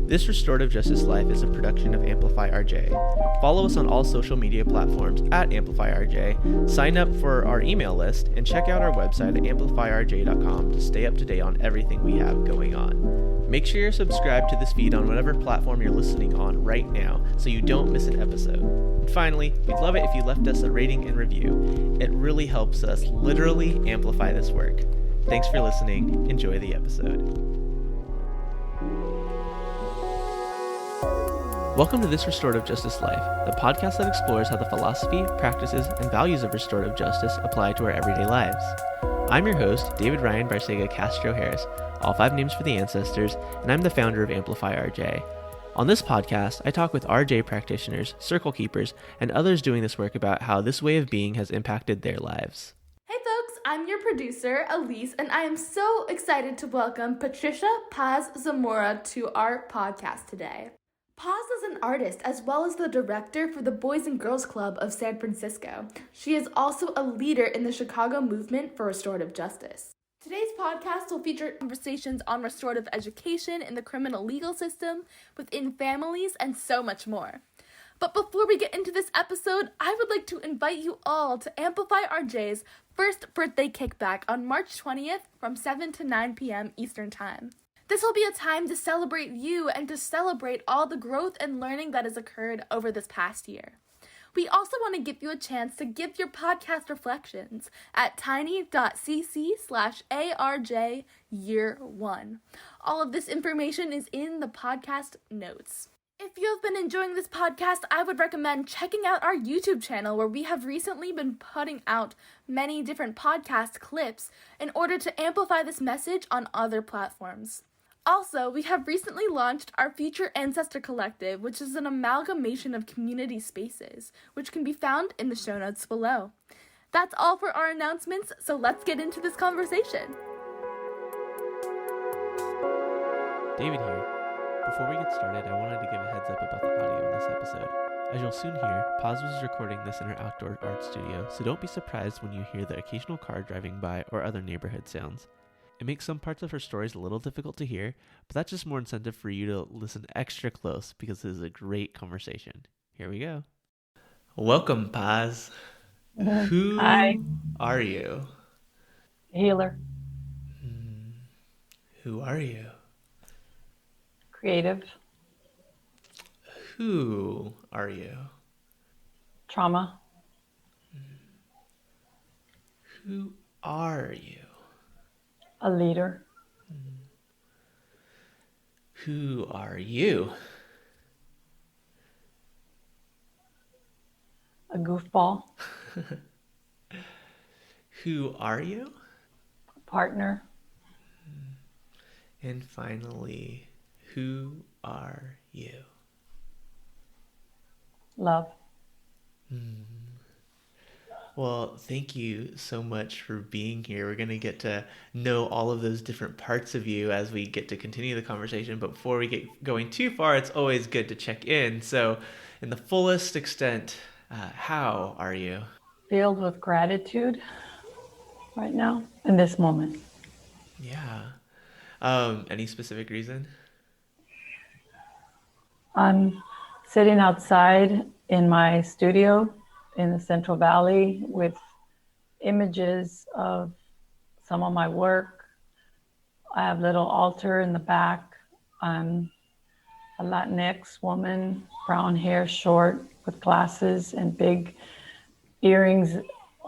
This Restorative Justice Life is a production of Amplify RJ. Follow us on all social media platforms at Amplify RJ, sign up for our email list, and check out our website at amplifyrj.com to stay up to date on everything we have going on. Make sure you're subscribed to this feed on whatever platform you're listening on right now so you don't miss an episode. And finally, we'd love it if you left us a rating and review. It really helps us literally amplify this work. Thanks for listening. Enjoy the episode. Welcome to This Restorative Justice Life, the podcast that explores how the philosophy, practices, and values of restorative justice apply to our everyday lives. I'm your host, David Ryan Barcega Castro Harris, all 5 names for the ancestors, and I'm the founder of Amplify RJ. On this podcast, I talk with RJ practitioners, circle keepers, and others doing this work about how this way of being has impacted their lives. Hey folks, I'm your producer, Elise, and I am so excited to welcome Patricia Paz Zamora to our podcast today. Paz is an artist as well as the director for the Boys and Girls Club of San Francisco. She is also a leader in the Chicago movement for restorative justice. Today's podcast will feature conversations on restorative education in the criminal legal system, within families, and so much more. But before we get into this episode, I would like to invite you all to Amplify RJ's first birthday kickback on March 20th from 7 to 9 p.m. Eastern Time. This will be a time to celebrate you and to celebrate all the growth and learning that has occurred over this past year. We also want to give you a chance to give your podcast reflections at tiny.cc/ARJ year 1. All of this information is in the podcast notes. If you have been enjoying this podcast, I would recommend checking out our YouTube channel where we have recently been putting out many different podcast clips in order to amplify this message on other platforms. Also, we have recently launched our Future Ancestor Collective, which is an amalgamation of community spaces, which can be found in the show notes below. That's all for our announcements, so let's get into this conversation. David here. Before we get started, I wanted to give a heads up about the audio in this episode. As you'll soon hear, Paz was recording this in her outdoor art studio, so don't be surprised when you hear the occasional car driving by or other neighborhood sounds. It makes some parts of her stories a little difficult to hear, but that's just more incentive for you to listen extra close because this is a great conversation. Here we go. Welcome, Paz. Who Hi. are you? Healer, Who are you? creative, Who are you? trauma, Who are you? a leader, Who are you? a goofball, Who are you? a partner, And finally, who are you? love. Well, thank you so much for being here. We're going to get to know all of those different parts of you as we get to continue the conversation. But before we get going too far, it's always good to check in. So, in the fullest extent, how are you? Filled with gratitude right now in this moment. Yeah. Any specific reason? I'm sitting outside in my studio in the Central Valley with images of some of my work. I have a little altar in the back. I'm a Latinx woman, brown hair, short, with glasses and big earrings,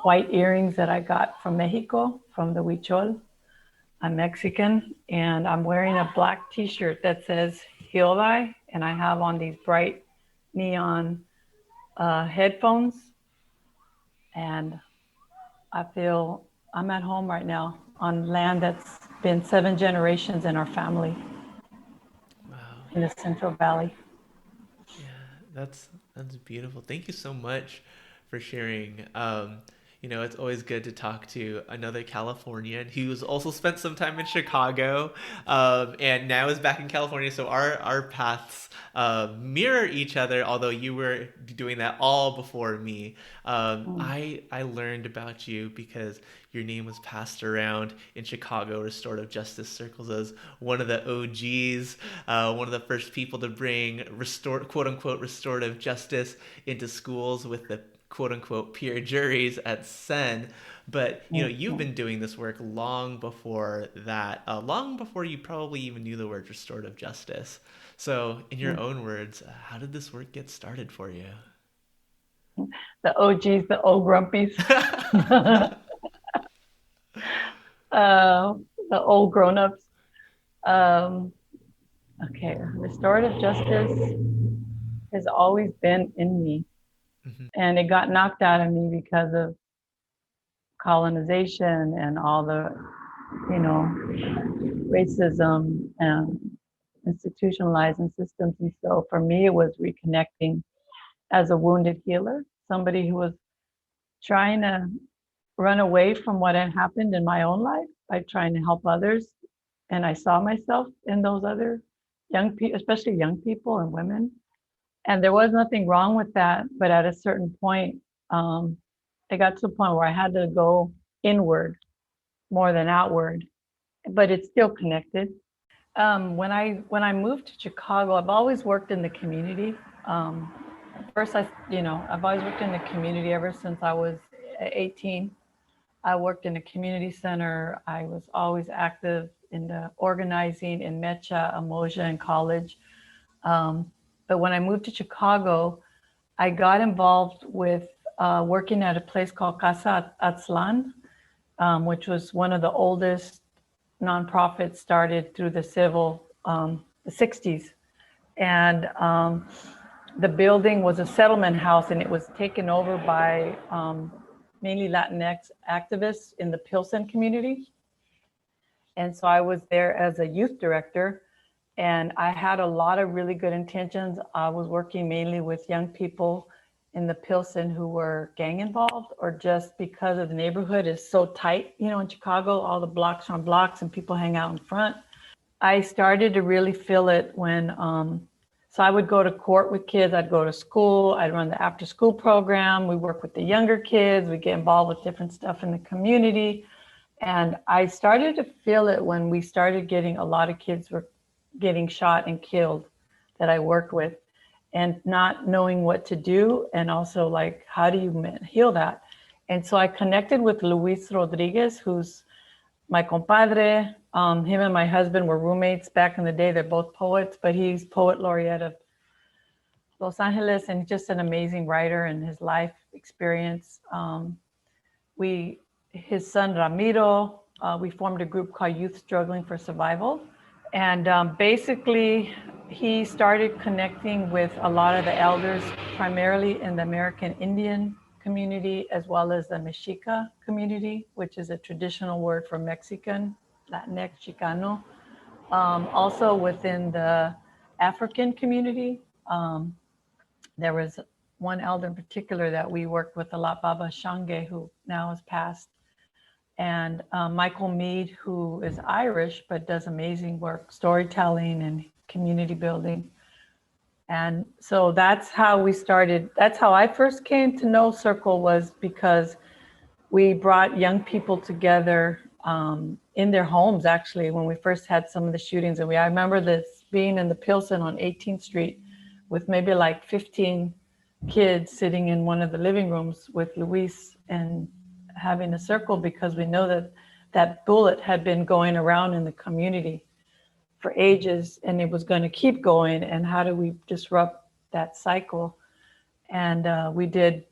white earrings that I got from Mexico, from the Huichol. I'm Mexican, and I'm wearing a black t-shirt that says Heal Thy, and I have on these bright neon headphones, and I feel I'm at home right now on land that's been 7 generations in our family. Wow. In the Central Valley. Yeah, that's beautiful. Thank you so much for sharing. It's always good to talk to another Californian who's also spent some time in Chicago, and now is back in California. So our paths mirror each other, although you were doing that all before me. Mm. I learned about you because your name was passed around in Chicago restorative justice circles as one of the OGs, one of the first people to bring quote unquote restorative justice into schools with the quote unquote peer juries at Sen. But you've Mhm. been doing this work long before that, long before you probably even knew the word restorative justice. So, in your own words, how did this work get started for you? The OGs, the old grumpies, the old grown-ups. Um, okay, restorative justice has always been in me, Hmm. and it got knocked out of me because of colonization and all the, you know, racism and institutionalizing systems. And so for me, it was reconnecting as a wounded healer, somebody who was trying to run away from what had happened in my own life by trying to help others. And I saw myself in those other young people, especially young people and women. And there was nothing wrong with that. But at a certain point, um, it got to a point where I had to go inward more than outward, but it's still connected. When I moved to Chicago, I've always worked in the community. Um, First, I've always worked in the community ever since I was 18. I worked in a community center. I was always active in the organizing in Mecha, Amoja, and college. Um, but when I moved to Chicago, I got involved with working at a place called Casa Atzlan, which was one of the oldest nonprofits started through the 60s. And the building was a settlement house, and it was taken over by mainly Latinx activists in the Pilsen community. And so I was there as a youth director, and I had a lot of really good intentions. I was working mainly with young people in the Pilsen who were gang involved, or just because of the neighborhood is so tight, in Chicago, all the blocks on blocks and people hang out in front. I started to really feel it when, so I would go to court with kids, I'd go to school, I'd run the after school program, we work with the younger kids, we get involved with different stuff in the community. And I started to feel it when we started getting a lot of kids were getting shot and killed that I worked with, and not knowing what to do, and also like, how do you heal that? And so I connected with Luis Rodriguez, who's my compadre. Him and my husband were roommates back in the day. They're both poets, but he's poet laureate of Los Angeles and just an amazing writer and his life experience. We, his son Ramiro, we formed a group called Youth Struggling for Survival. And basically, he started connecting with a lot of the elders, primarily in the American Indian community, as well as the Mexica community, which is a traditional word for Mexican, Latinx, Chicano. Also within the African community, there was one elder in particular that we worked with a lot, Baba Shange, who now has passed, and Michael Mead, who is Irish but does amazing work, storytelling and community building. And so that's how we started. That's how I first came to know Circle, was because we brought young people together in their homes, actually, when we first had some of the shootings. And I remember this being in the Pilsen on 18th Street with maybe like 15 kids sitting in one of the living rooms with Luis and having a circle, because we know that that bullet had been going around in the community for ages and it was going to keep going. And how do we disrupt that cycle? And we did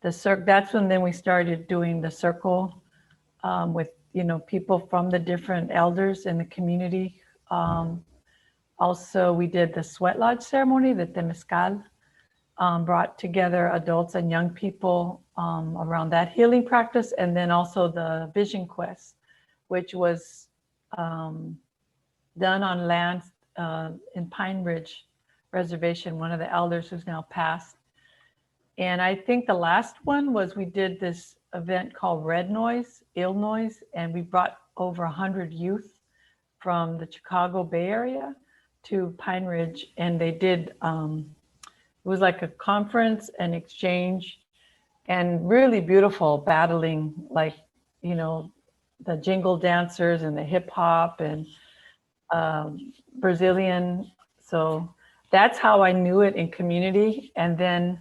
the circle. That's when then we started doing the circle with people from the different elders in the community. Also, we did the sweat lodge ceremony, the temescal, brought together adults and young people around that healing practice, and then also the vision quest, which was done on land in Pine Ridge Reservation. One of the elders who's now passed And I think the last one was we did this event called Red Noise, Ill Noise, and we brought over 100 youth from the Chicago Bay Area to Pine Ridge, and they did, it was like a conference and exchange, and really beautiful, battling, like, you know, the jingle dancers and the hip hop and Brazilian. So that's how I knew it in community. And then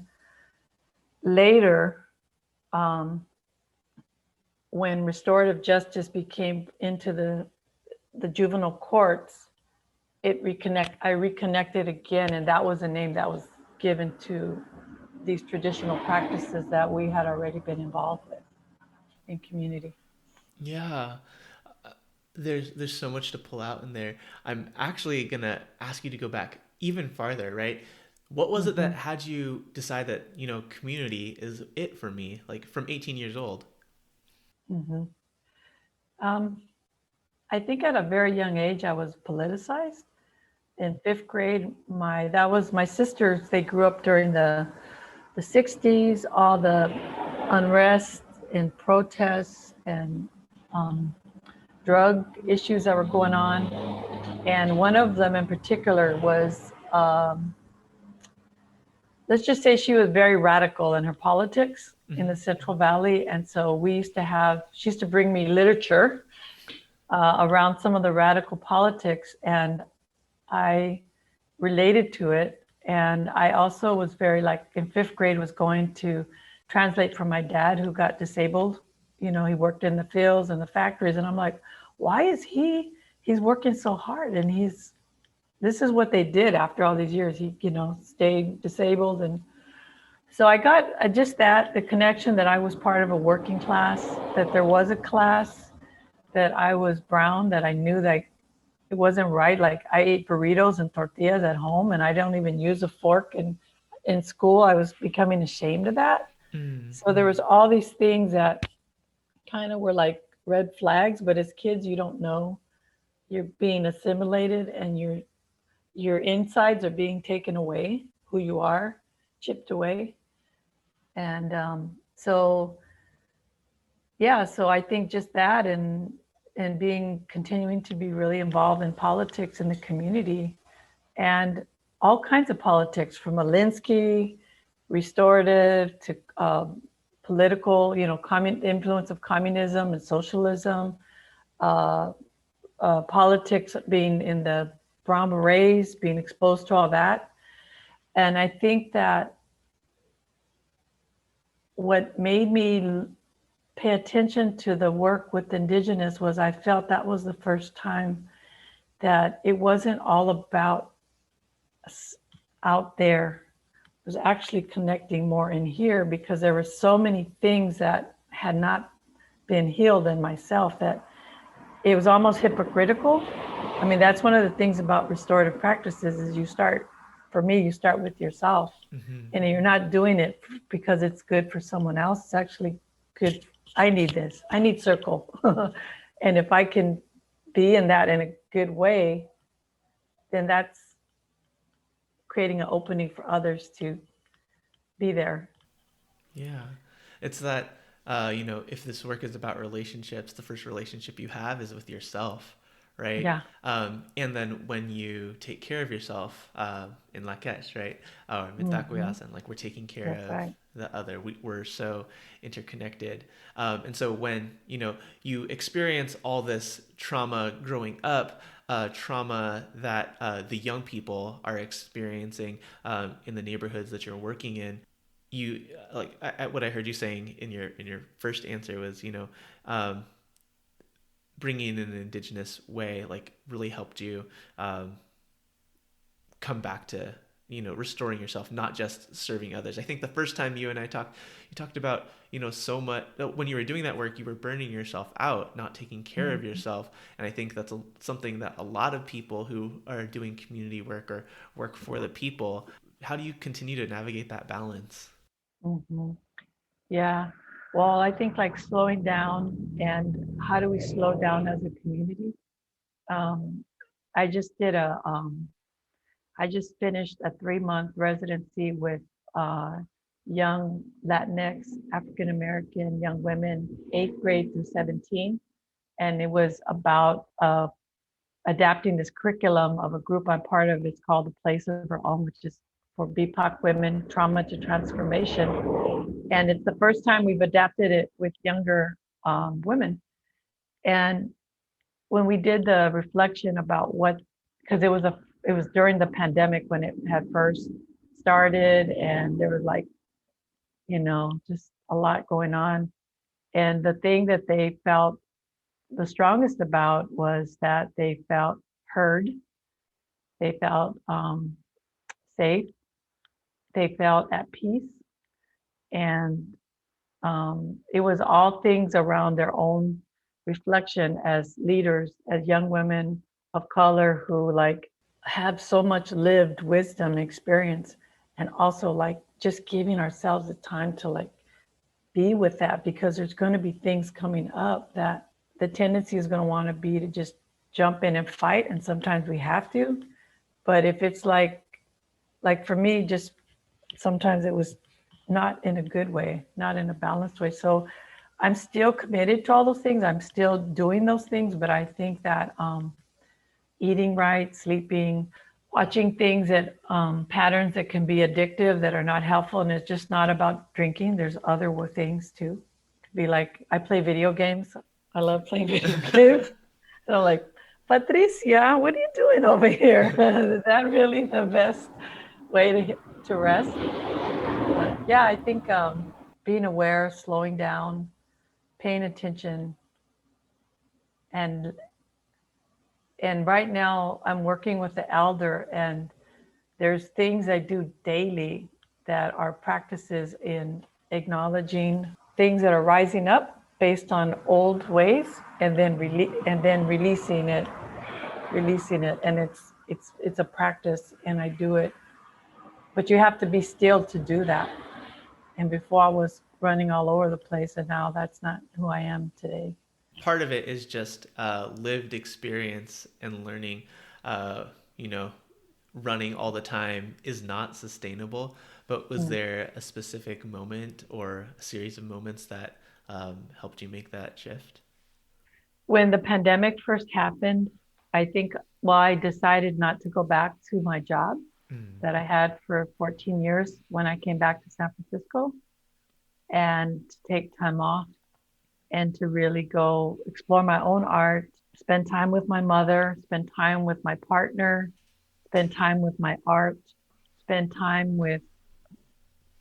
later, when restorative justice became into the juvenile courts, I reconnected again, and that was a name that was given to these traditional practices that we had already been involved with in community. Yeah. There's so much to pull out in there. I'm actually gonna ask you to go back even farther, right? What was it that Mm-hmm. had you decide that, community is it for me, like from 18 years old? Mm-hmm. Um, I think at a very young age, I was politicized. In fifth grade, that was my sisters. They grew up during the 60s, all the unrest and protests and um, drug issues that were going on. And one of them in particular was, let's just say she was very radical in her politics in the Central Valley. And so she used to bring me literature around some of the radical politics, and I related to it. And I also was very, like, in fifth grade, was going to translate for my dad who got disabled. You know, he worked in the fields and the factories. And I'm like, why is he's working so hard? And this is what they did after all these years. He, stayed disabled. And so I got just the connection that I was part of a working class, that there was a class, that I was brown, that I knew that it wasn't right. Like, I ate burritos and tortillas at home, and I don't even use a fork. And in school, I was becoming ashamed of that. Mm. So there was all these things that kind of were like red flags, but as kids, you don't know. You're being assimilated, and your insides are being taken away, who you are, chipped away. And so, yeah, so I think just that, and continuing to be really involved in politics in the community, and all kinds of politics, from Alinsky, restorative, to political, influence of communism and socialism, politics, being in the Brown Berets, being exposed to all that. And I think that what made me pay attention to the work with Indigenous was I felt that was the first time that it wasn't all about out there. It was actually connecting more in here, because there were so many things that had not been healed in myself that it was almost hypocritical. I mean, that's one of the things about restorative practices is for me, you start with yourself, and you're not doing it because it's good for someone else. It's actually good. I need this. I need circle. And if I can be in that in a good way, then that's creating an opening for others to be there. Yeah. It's that, if this work is about relationships, the first relationship you have is with yourself, right? Yeah. And then when you take care of yourself, in Lakesh, right? Or Mm-hmm. Mitakuyasan, like we're taking care That's of right. the other. We're so interconnected. And so when, you experience all this trauma growing up, trauma that the young people are experiencing in the neighborhoods that you're working in, you like what I heard you saying in your first answer was, um, bringing in an indigenous way like really helped you um, come back to restoring yourself, not just serving others. I think the first time you and I talked, you talked about so much when you were doing that work, you were burning yourself out, not taking care of Mm-hmm. yourself. And I think that's something that a lot of people who are doing community work or work for the people, how do you continue to navigate that balance? Mm-hmm. Yeah. Well, I think, like, slowing down, and how do we slow down as a community? Um, I just did I just finished a 3-month residency with uh, young Latinx, African American young women, 8th grade through 17. And it was about adapting this curriculum of a group I'm part of. It's called The Place of Her Own, which is for BIPOC women, trauma to transformation. And it's the first time we've adapted it with younger women. And when we did the reflection about what, because it was during the pandemic when it had first started, and there was like, just a lot going on. And the thing that they felt the strongest about was that they felt heard, they felt safe, they felt at peace, and it was all things around their own reflection as leaders, as young women of color who like have so much lived wisdom and experience, and also like just giving ourselves the time to like be with that, because there's going to be things coming up that the tendency is going to want to be to just jump in and fight, and sometimes we have to. But if it's like for me, just sometimes it was not in a good way, not in a balanced way. So I'm still committed to all those things. I'm still doing those things, but I think that eating right, sleeping, watching things that patterns that can be addictive, that are not helpful, and it's just not about drinking. There's other things too. Be like, I play video games. I love playing video games. So like, Patricia, what are you doing over here? Is that really the best way to rest? But yeah, I think being aware, slowing down, paying attention, and right now I'm working with the elder, and there's things I do daily that are practices in acknowledging things that are rising up based on old ways, and then releasing it, and it's a practice, and I do it. But you have to be still to do that. And before I was running all over the place, and now that's not who I am today. Part of it is just lived experience and learning. Running all the time is not sustainable. But was there a specific moment or a series of moments that helped you make that shift? When the pandemic first happened, I think, I decided not to go back to my job that I had for 14 years when I came back to San Francisco, and to take time off and to really go explore my own art, spend time with my mother, spend time with my partner, spend time with my art, spend time with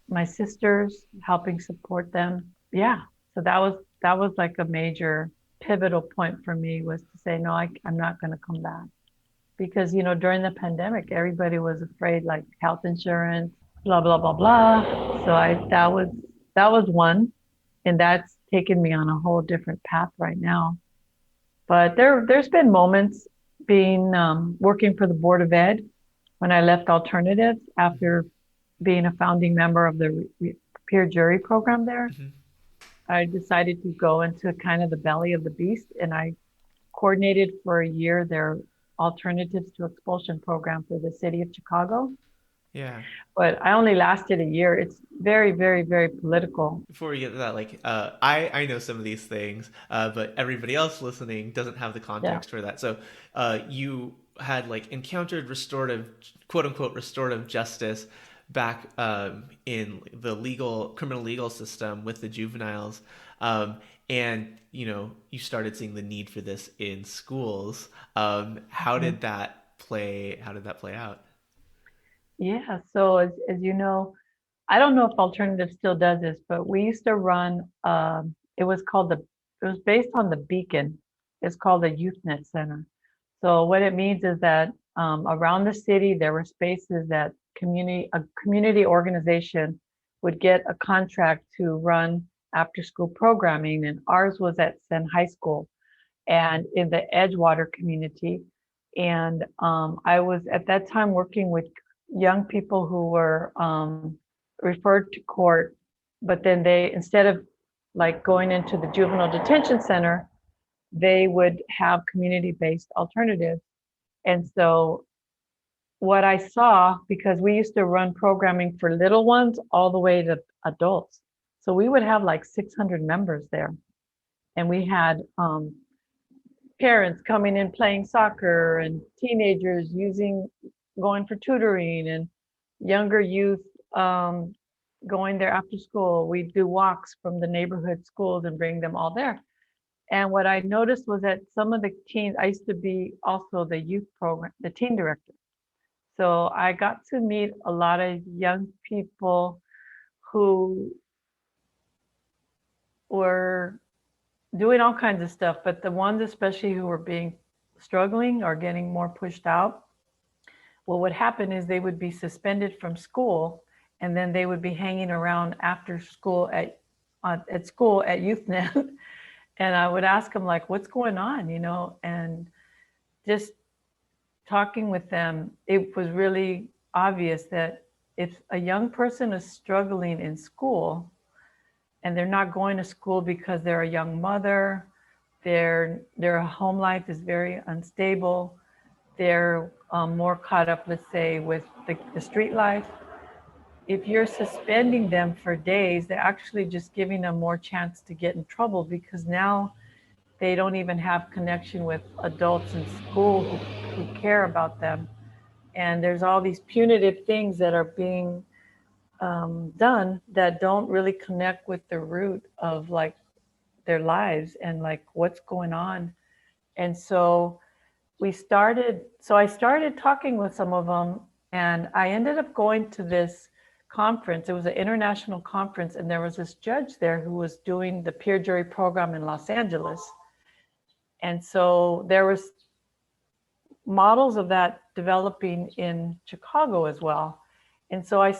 my sisters, helping support them. Yeah. So that was like a major pivotal point for me, was to say, no, I'm not going to come back. Because, during the pandemic, everybody was afraid, like health insurance, blah, blah, blah, blah. So that was one. And that's taken me on a whole different path right now. But there's been moments being working for the Board of Ed when I left Alternatives after being a founding member of the peer jury program there. Mm-hmm. I decided to go into kind of the belly of the beast, and I coordinated for a year their Alternatives to Expulsion program for the city of Chicago. Yeah. But I only lasted a year. It's very, very, very political. Before we get to that, like, I know some of these things, but everybody else listening doesn't have the context for that. So you had like encountered restorative, quote unquote, restorative justice back in the criminal legal system with the juveniles. And, you started seeing the need for this in schools. How did that play out? Yeah. So as you know, I don't know if Alternative still does this, but we used to run, it was based on the Beacon. It's called the YouthNet Center. So what it means is that around the city, there were spaces that a community organization would get a contract to run after school programming. And ours was at Sen High School and in the Edgewater community. And I was at that time working with young people who were referred to court, but then they, instead of like going into the juvenile detention center, they would have community-based alternatives. And so what I saw, because we used to run programming for little ones all the way to adults. So we would have like 600 members there. And we had parents coming in playing soccer and teenagers going for tutoring and younger youth going there after school. We'd do walks from the neighborhood schools and bring them all there. And what I noticed was that some of the teens, I used to be also the youth program, the teen director. So I got to meet a lot of young people who were doing all kinds of stuff, but the ones especially who were struggling or getting more pushed out, what would happen is they would be suspended from school, and then they would be hanging around after school at school at YouthNet. And I would ask them, like, what's going on, and just talking with them, it was really obvious that if a young person is struggling in school and they're not going to school because they're a young mother, their home life is very unstable, they're more caught up, let's say, with the street life. If you're suspending them for days, they're actually just giving them more chance to get in trouble, because now they don't even have connection with adults in school who care about them. And there's all these punitive things that are being done that don't really connect with the root of like their lives and like what's going on. And so I started talking with some of them, and I ended up going to this conference. It was an international conference, and there was this judge there who was doing the peer jury program in Los Angeles. And so there was models of that developing in Chicago as well. And so I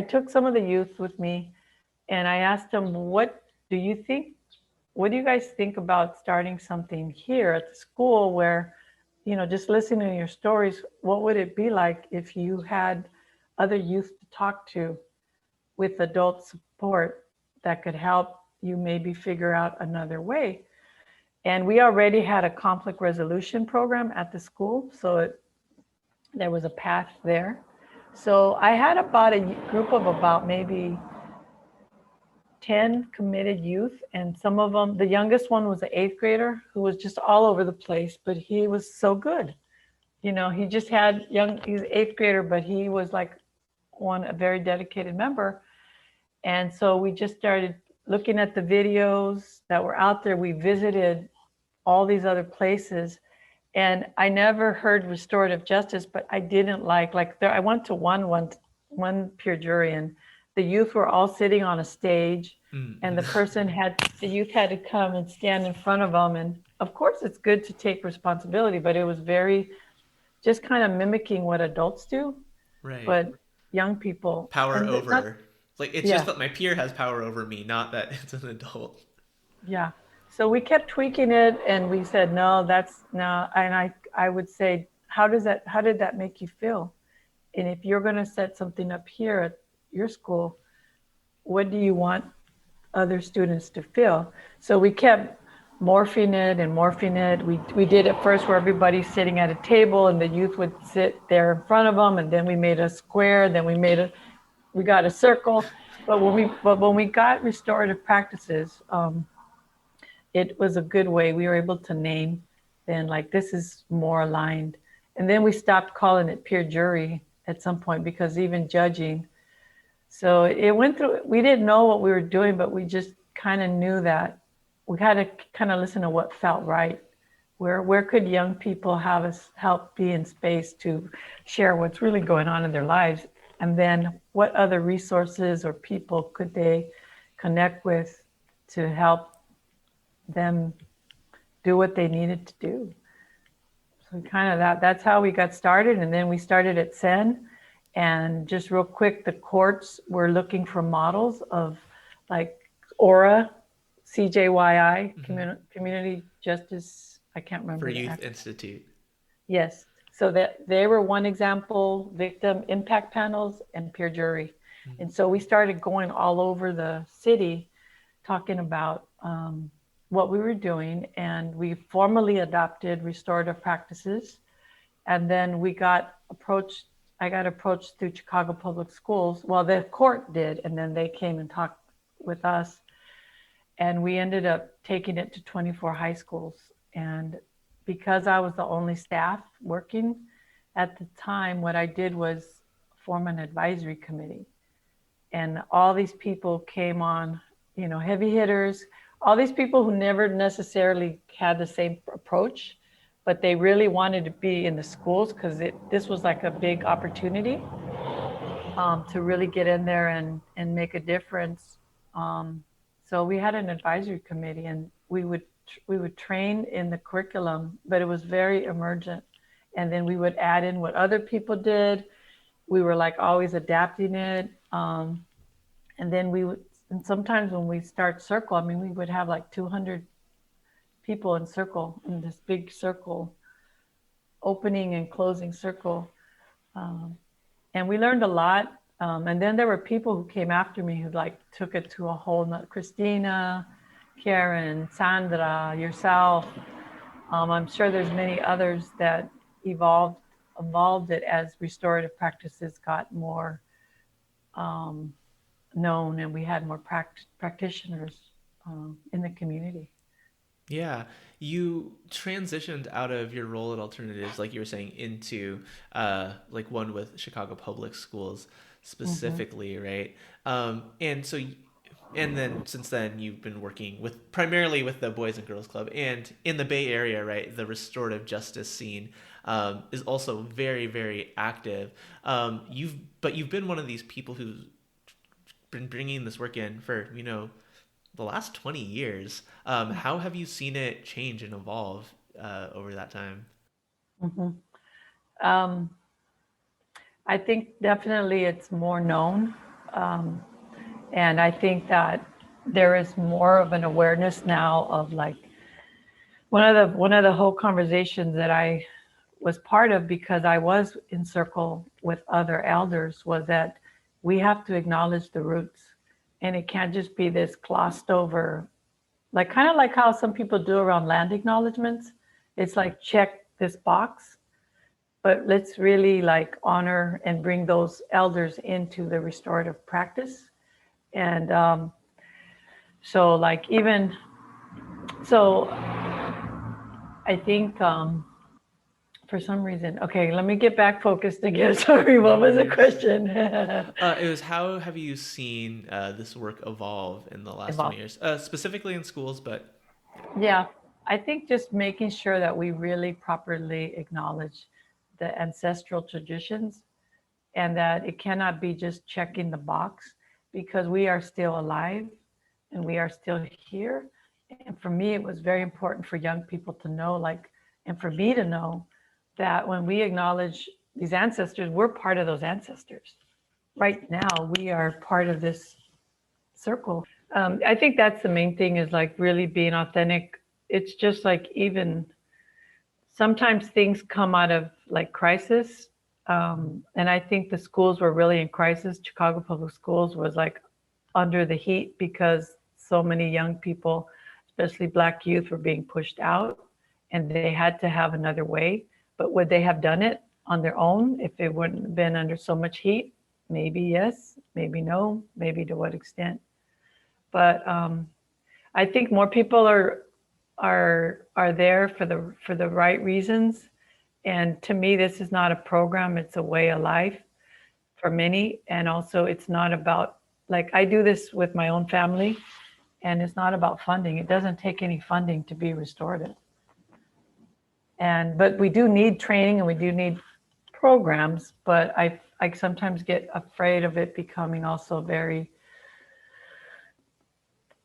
took some of the youth with me, and I asked them, what do you guys think about starting something here at the school where, just listening to your stories, what would it be like if you had other youth to talk to with adult support that could help you maybe figure out another way? And we already had a conflict resolution program at the school, so there was a path there. So I had about a group of about maybe 10 committed youth, and some of them, the youngest one was an 8th grader who was just all over the place, but he was so good. He just he's an 8th grader, but he was like a very dedicated member. And so we just started looking at the videos that were out there. We visited all these other places, and I never heard restorative justice, but I didn't I went to one peer jury, and the youth were all sitting on a stage, and the youth had to come and stand in front of them. And of course it's good to take responsibility, but it was very just kind of mimicking what adults do. Right. But young people power over. It's Yeah. just that my peer has power over me, not that it's an adult. Yeah. So we kept tweaking it, and we said, no, and I would say, how did that make you feel? And if you're going to set something up here at your school, what do you want other students to feel? So we kept morphing it. We did it first where everybody's sitting at a table and the youth would sit there in front of them, and then we made a square, then we got a circle. But when we got restorative practices, it was a good way. We were able to name then, like, this is more aligned. And then we stopped calling it peer jury at some point, because even judging. So it went through, we didn't know what we were doing, but we just kind of knew that we had to kind of listen to what felt right. Where could young people have us help be in space to share what's really going on in their lives? And then what other resources or people could they connect with to help them do what they needed to do? So kind of that's how we got started. And then we started at SEN. And just real quick, the courts were looking for models of like ORA, CJYI, Community Justice, I can't remember. For Youth Institute. Yes. So that they were one example, victim impact panels and peer jury. And so we started going all over the city talking about what we were doing, and we formally adopted restorative practices. And then we got got approached through Chicago Public Schools. Well, the court did, and then they came and talked with us. And we ended up taking it to 24 high schools. And because I was the only staff working at the time, what I did was form an advisory committee. And all these people came on, heavy hitters, all these people who never necessarily had the same approach, but they really wanted to be in the schools because this was like a big opportunity to really get in there and make a difference. So we had an advisory committee, and we would train in the curriculum, but it was very emergent. And then we would add in what other people did. We were like always adapting it. And then and sometimes when we start circle, I mean, we would have like 200 people in circle, in this big circle, opening and closing circle. And we learned a lot. And then there were people who came after me who like took it to a whole nother, Christina, Karen, Sandra, yourself. I'm sure there's many others that evolved it as restorative practices got more known, and we had more practitioners in the community. Yeah, you transitioned out of your role at Alternatives, like you were saying, into like one with Chicago Public Schools specifically, right? And so, and then since then, you've been working primarily with the Boys and Girls Club, and in the Bay Area, right? The restorative justice scene is also very, very active. You've been one of these people who's been bringing this work in for the last 20 years. How have you seen it change and evolve over that time? I think definitely it's more known. And I think that there is more of an awareness now of like one of the whole conversations that I was part of, because I was in circle with other elders, was that we have to acknowledge the roots. And it can't just be this glossed over, like kind of like how some people do around land acknowledgements. It's like, check this box, but let's really like honor and bring those elders into the restorative practice. And so like I think for some reason, okay, let me get back focused again. Sorry, what was the question? It was, how have you seen this work evolve in the last 20 years, specifically in schools, but... Yeah, I think just making sure that we really properly acknowledge the ancestral traditions, and that it cannot be just checking the box, because we are still alive and we are still here. And for me, it was very important for young people to know, like, and for me to know that when we acknowledge these ancestors, we're part of those ancestors. Right now, we are part of this circle. I think that's the main thing, is like really being authentic. It's just like, even sometimes things come out of like crisis. And I think the schools were really in crisis. Chicago Public Schools was like under the heat because so many young people, especially Black youth, were being pushed out, and they had to have another way. But would they have done it on their own if it wouldn't have been under so much heat? Maybe yes, maybe no, maybe to what extent. But I think more people are there for the right reasons. And to me, this is not a program, it's a way of life for many. And also, it's not about, like, I do this with my own family, and it's not about funding. It doesn't take any funding to be restorative. But we do need training and we do need programs, but I sometimes get afraid of it becoming also very,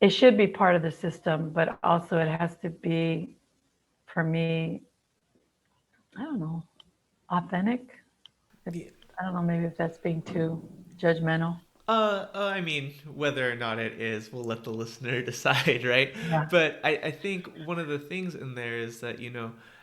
it should be part of the system, but also it has to be, for me, I don't know, authentic. I don't know, maybe if that's being too judgmental. I mean, whether or not it is, we'll let the listener decide, right? Yeah. But I think one of the things in there is that,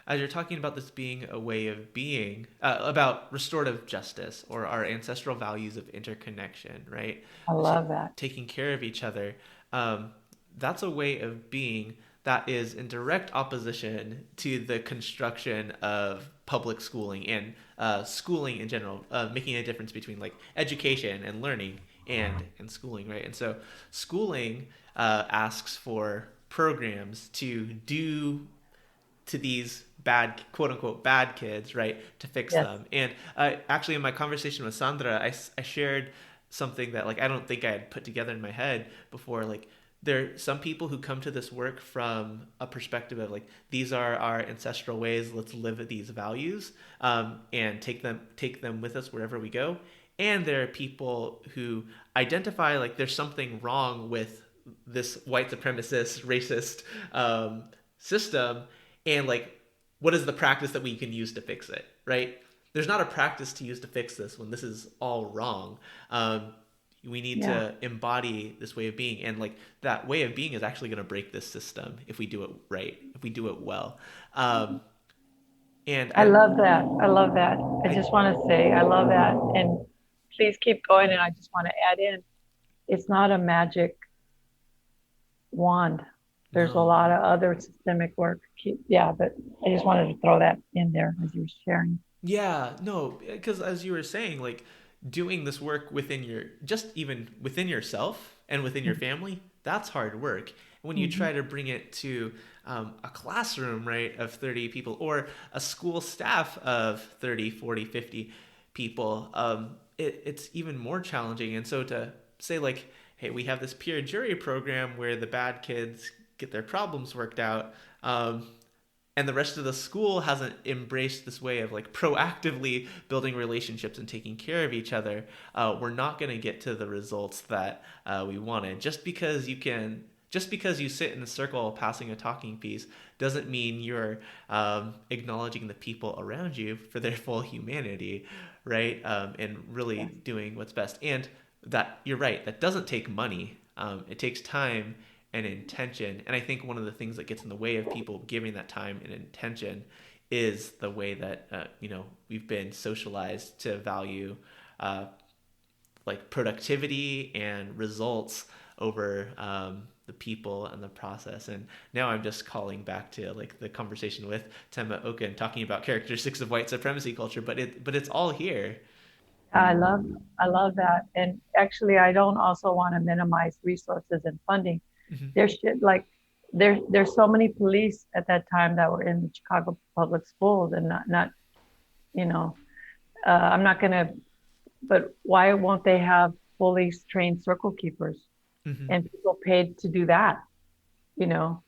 as you're talking about this being a way of being, about restorative justice or our ancestral values of interconnection, right? I love that. Taking care of each other. That's a way of being that is in direct opposition to the construction of public schooling and schooling in general, making a difference between like education and learning and schooling, right? And so schooling asks for programs to do to these bad, quote unquote, bad kids, right, to fix Yes. them. And actually, in my conversation with Sandra, I shared something that like I don't think I had put together in my head before. Like there are some people who come to this work from a perspective of like these are our ancestral ways. Let's live these values and take them with us wherever we go. And there are people who identify like there's something wrong with this white supremacist, racist system, and like what is the practice that we can use to fix it, right? There's not a practice to use to fix this when this is all wrong. We need Yeah. to embody this way of being, and like that way of being is actually going to break this system if we do it right, if we do it well. And I love that. I love that. I I just want to say I love that. And please keep going. And I just want to add in, it's not a magic wand. There's a no. lot of other systemic work. Yeah, but I just wanted to throw that in there as you were sharing. Yeah, no, because as you were saying, like doing this work within your, just even within yourself and within your family, that's hard work. When you Mm-hmm. try to bring it to a classroom, right, of 30 people or a school staff of 30, 40, 50 people, it's even more challenging. And so to say, like, hey, we have this peer jury program where the bad kids get their problems worked out. And the rest of the school hasn't embraced this way of like proactively building relationships and taking care of each other, we're not going to get to the results that we wanted. Just because you sit in a circle passing a talking piece doesn't mean you're acknowledging the people around you for their full humanity, right? And really Yes. doing what's best. And that you're right, that doesn't take money. It takes time and intention. And I think one of the things that gets in the way of people giving that time and intention is the way that we've been socialized to value uh, like productivity and results over the people and the process. And now I'm just calling back to like the conversation with Tema Oken talking about characteristics of white supremacy culture, but it's all here. I love that. And actually, I don't also want to minimize resources and funding. Mm-hmm. There should like there's so many police at that time that were in the Chicago public schools and not you know I'm not gonna, but why won't they have fully trained circle keepers Mm-hmm. and people paid to do that? You know,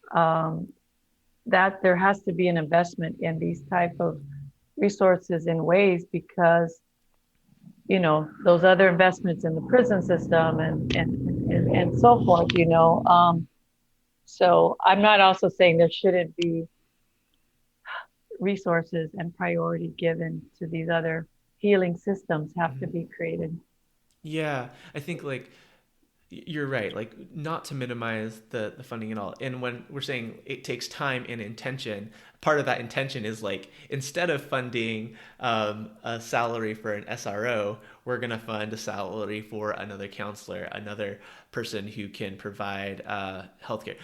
that there has to be an investment in these type of resources in ways because those other investments in the prison system and so forth. So I'm not also saying there shouldn't be resources and priority given to these other healing systems have to Mm-hmm. be created. Yeah, I think like you're right, like not to minimize the funding at all. And when we're saying it takes time and intention, part of that intention is like instead of funding a salary for an SRO, we're going to fund a salary for another counselor, another person who can provide healthcare.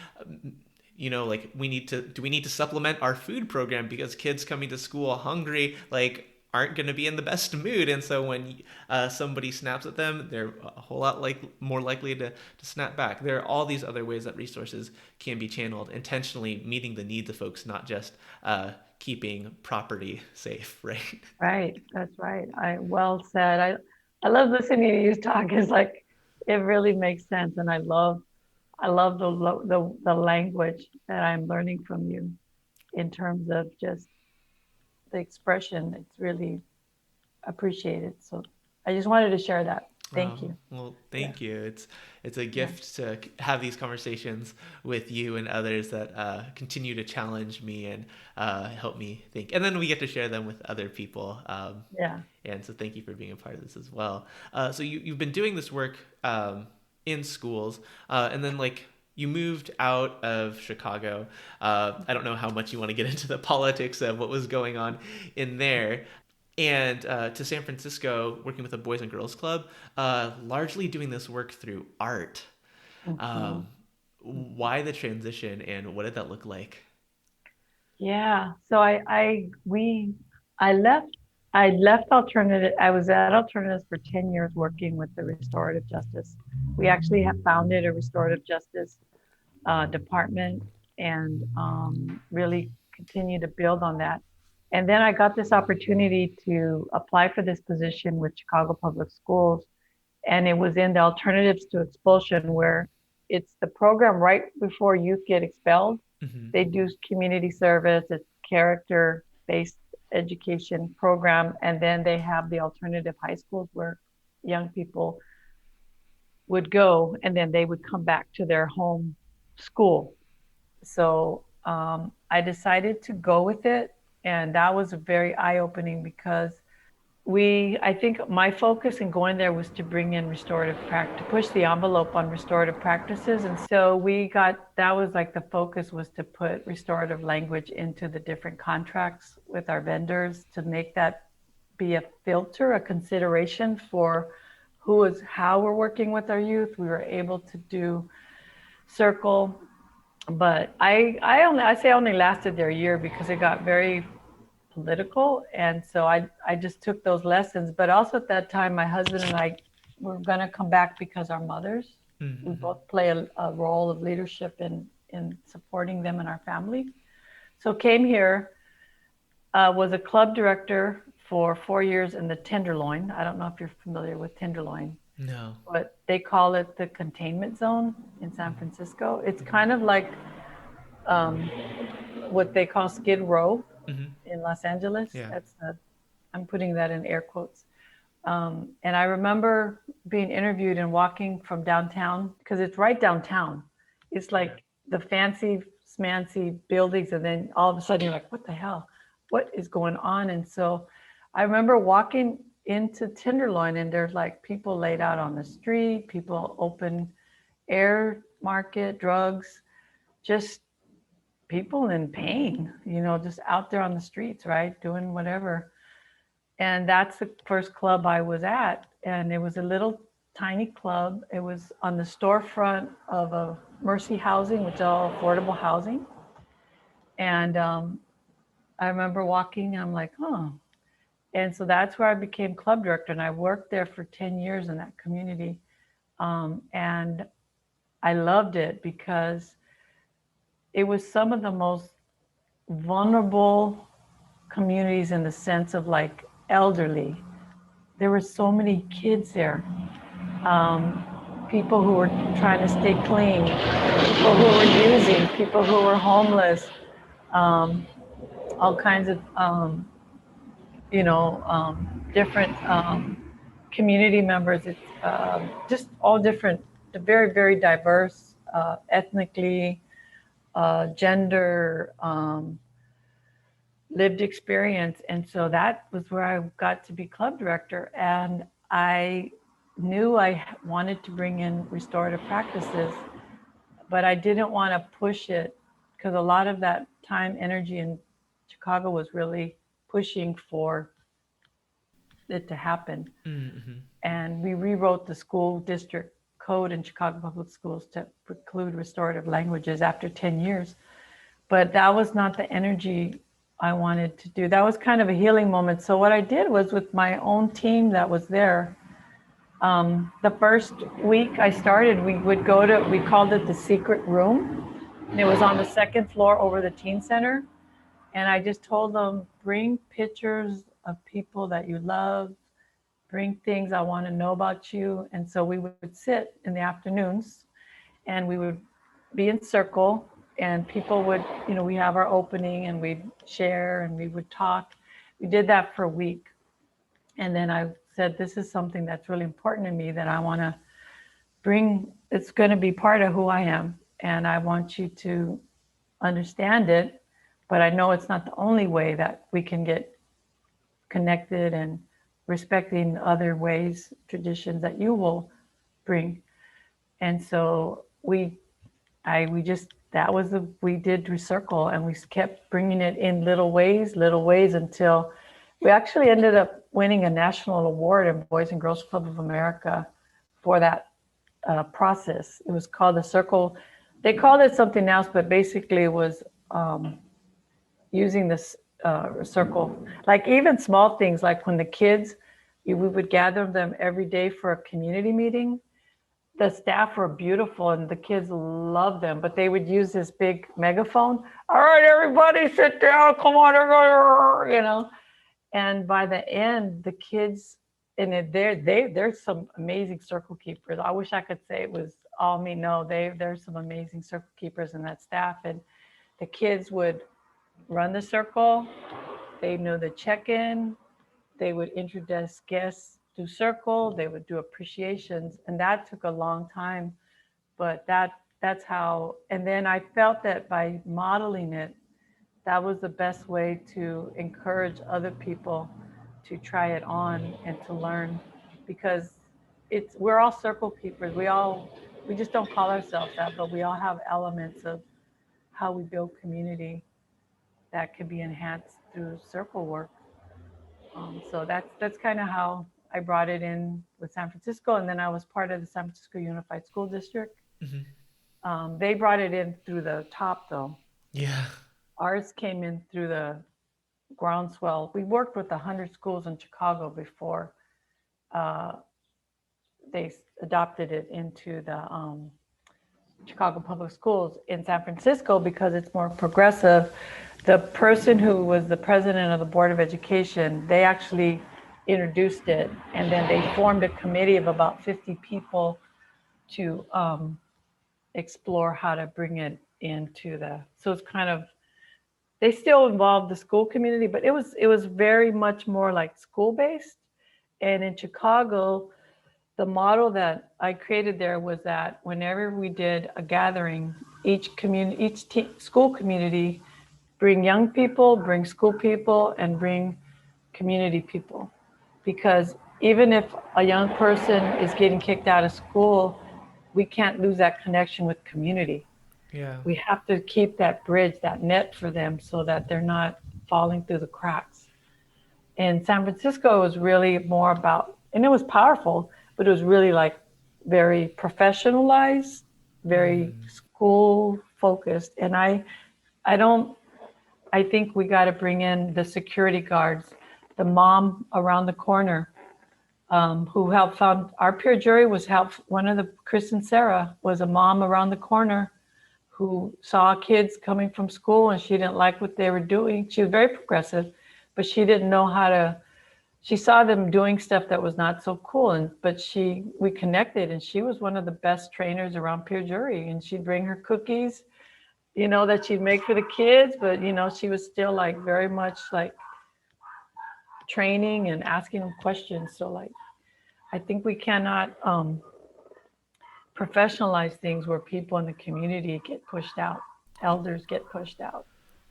Like we need to supplement our food program because kids coming to school hungry like aren't going to be in the best mood, and so when somebody snaps at them, they're a whole lot like more likely to snap back. There are all these other ways that resources can be channeled intentionally, meeting the needs of folks, not just keeping property safe, right? Right, that's right. I well said. I love listening to you talk. It's like it really makes sense, and I love the language that I'm learning from you in terms of just the expression. It's really appreciated. So I just wanted to share that. Thank you. Well, Yeah, thank you. It's a yeah, gift to have these conversations with you and others that continue to challenge me and help me think. And then we get to share them with other people. yeah. And so thank you for being a part of this as well. So you've been doing this work in schools, and then like you moved out of Chicago. I don't know how much you want to get into the politics of what was going on in there, and to San Francisco, working with a Boys and Girls Club, largely doing this work through art. Mhm. Um, why the transition, and what did that look like? Yeah. So I left. I left alternative. I was at alternatives for 10 years working with the restorative justice. We actually have founded a restorative justice department and really continue to build on that. And then I got this opportunity to apply for this position with Chicago Public Schools, and it was in the alternatives to expulsion, where it's the program right before youth get expelled. Mm-hmm. They do community service, it's character based education program, and then they have the alternative high schools where young people would go and then they would come back to their home school. So I decided to go with it, and that was very eye opening because I think my focus in going there was to bring in restorative practice, to push the envelope on restorative practices. And so that was like the focus was to put restorative language into the different contracts with our vendors to make that be a filter, a consideration for how we're working with our youth. We were able to do circle, but I say I only lasted there a year because it got very political. And so I just took those lessons. But also at that time, my husband and I were going to come back because our mothers, we both play a role of leadership in supporting them and our family. So came here, was a club director for 4 years in the Tenderloin. I don't know if you're familiar with Tenderloin. No. But they call it the containment zone in San Francisco. It's kind of like what they call Skid Row in Los Angeles. Yeah. I'm putting that in air quotes. And I remember being interviewed and walking from downtown, because it's right downtown. It's like the fancy smancy buildings, and then all of a sudden you're like, what the hell? What is going on? And so I remember walking into Tenderloin, and there's like people laid out on the street, people open air market, drugs, just people in pain, just out there on the streets, right? Doing whatever. And that's the first club I was at. And it was a little tiny club. It was on the storefront of a Mercy Housing, which is all affordable housing. And I remember walking, and I'm like, oh. And so that's where I became club director. And I worked there for 10 years in that community. And I loved it because it was some of the most vulnerable communities in the sense of like elderly. There were so many kids there. People who were trying to stay clean, people who were using, people who were homeless, all kinds of, different community members. It's just all different, very, very diverse, ethnically, gender, lived experience. And so that was where I got to be club director. And I knew I wanted to bring in restorative practices, but I didn't want to push it because a lot of that time, energy in Chicago was really pushing for it to happen. Mm-hmm. And we rewrote the school district code in Chicago Public Schools to preclude restorative languages after 10 years. But that was not the energy I wanted to do. That was kind of a healing moment. So what I did was, with my own team that was there, the first week I started, we called it the secret room. And it was on the second floor over the teen center. And I just told them, bring pictures of people that you love, bring things I want to know about you. And so we would sit in the afternoons and we would be in circle, and people would, we have our opening and we'd share and we would talk. We did that for a week. And then I said, this is something that's really important to me that I want to bring. It's going to be part of who I am. And I want you to understand it. But I know it's not the only way that we can get connected, and respecting other ways, traditions that you will bring. And so we did Recircle, and we kept bringing it in little ways until we actually ended up winning a national award in Boys and Girls Club of America for that process. It was called the Circle. They called it something else, but basically it was using this circle. Like even small things, like when the kids, we would gather them every day for a community meeting. The staff were beautiful and the kids loved them, but they would use this big megaphone. All right, everybody sit down. Come on, everybody, And by the end, the kids, and there's some amazing circle keepers. I wish I could say it was all me. No, there's some amazing circle keepers in that staff. And the kids would run the circle. They knew the check-in. They would introduce guests through circle. They would do appreciations, and that took a long time. But that's how. And then I felt that by modeling it, that was the best way to encourage other people to try it on and to learn, because we're all circle keepers. We just don't call ourselves that, but we all have elements of how we build community that can be enhanced through circle work. So that's kind of how I brought it in with San Francisco, and then I was part of the San Francisco Unified School District. They brought it in through the top, though. Yeah. Ours came in through the groundswell. We worked with 100 schools in Chicago before they adopted it into the Chicago Public Schools. In San Francisco, because it's more progressive, the person who was the president of the Board of Education, they actually introduced it, and then they formed a committee of about 50 people to explore how to bring it into so it's kind of, they still involved the school community, but it was very much more like school-based. And in Chicago, the model that I created there was that whenever we did a gathering, each school community bring young people, bring school people, and bring community people. Because even if a young person is getting kicked out of school, we can't lose that connection with community. Yeah. We have to keep that bridge, that net for them, so that they're not falling through the cracks. In San Francisco, it was really more about, and it was powerful, but it was really like very professionalized, very school focused. And I think we got to bring in the security guards, the mom around the corner, who helped found our peer jury one of the Chris and Sarah was a mom around the corner who saw kids coming from school and she didn't like what they were doing. She was very progressive, but she didn't know she saw them doing stuff that was not so cool. But we connected, and she was one of the best trainers around peer jury, and she'd bring her cookies, that she'd make for the kids, but she was still like very much like training and asking them questions. So like, I think we cannot professionalize things where people in the community get pushed out, elders get pushed out.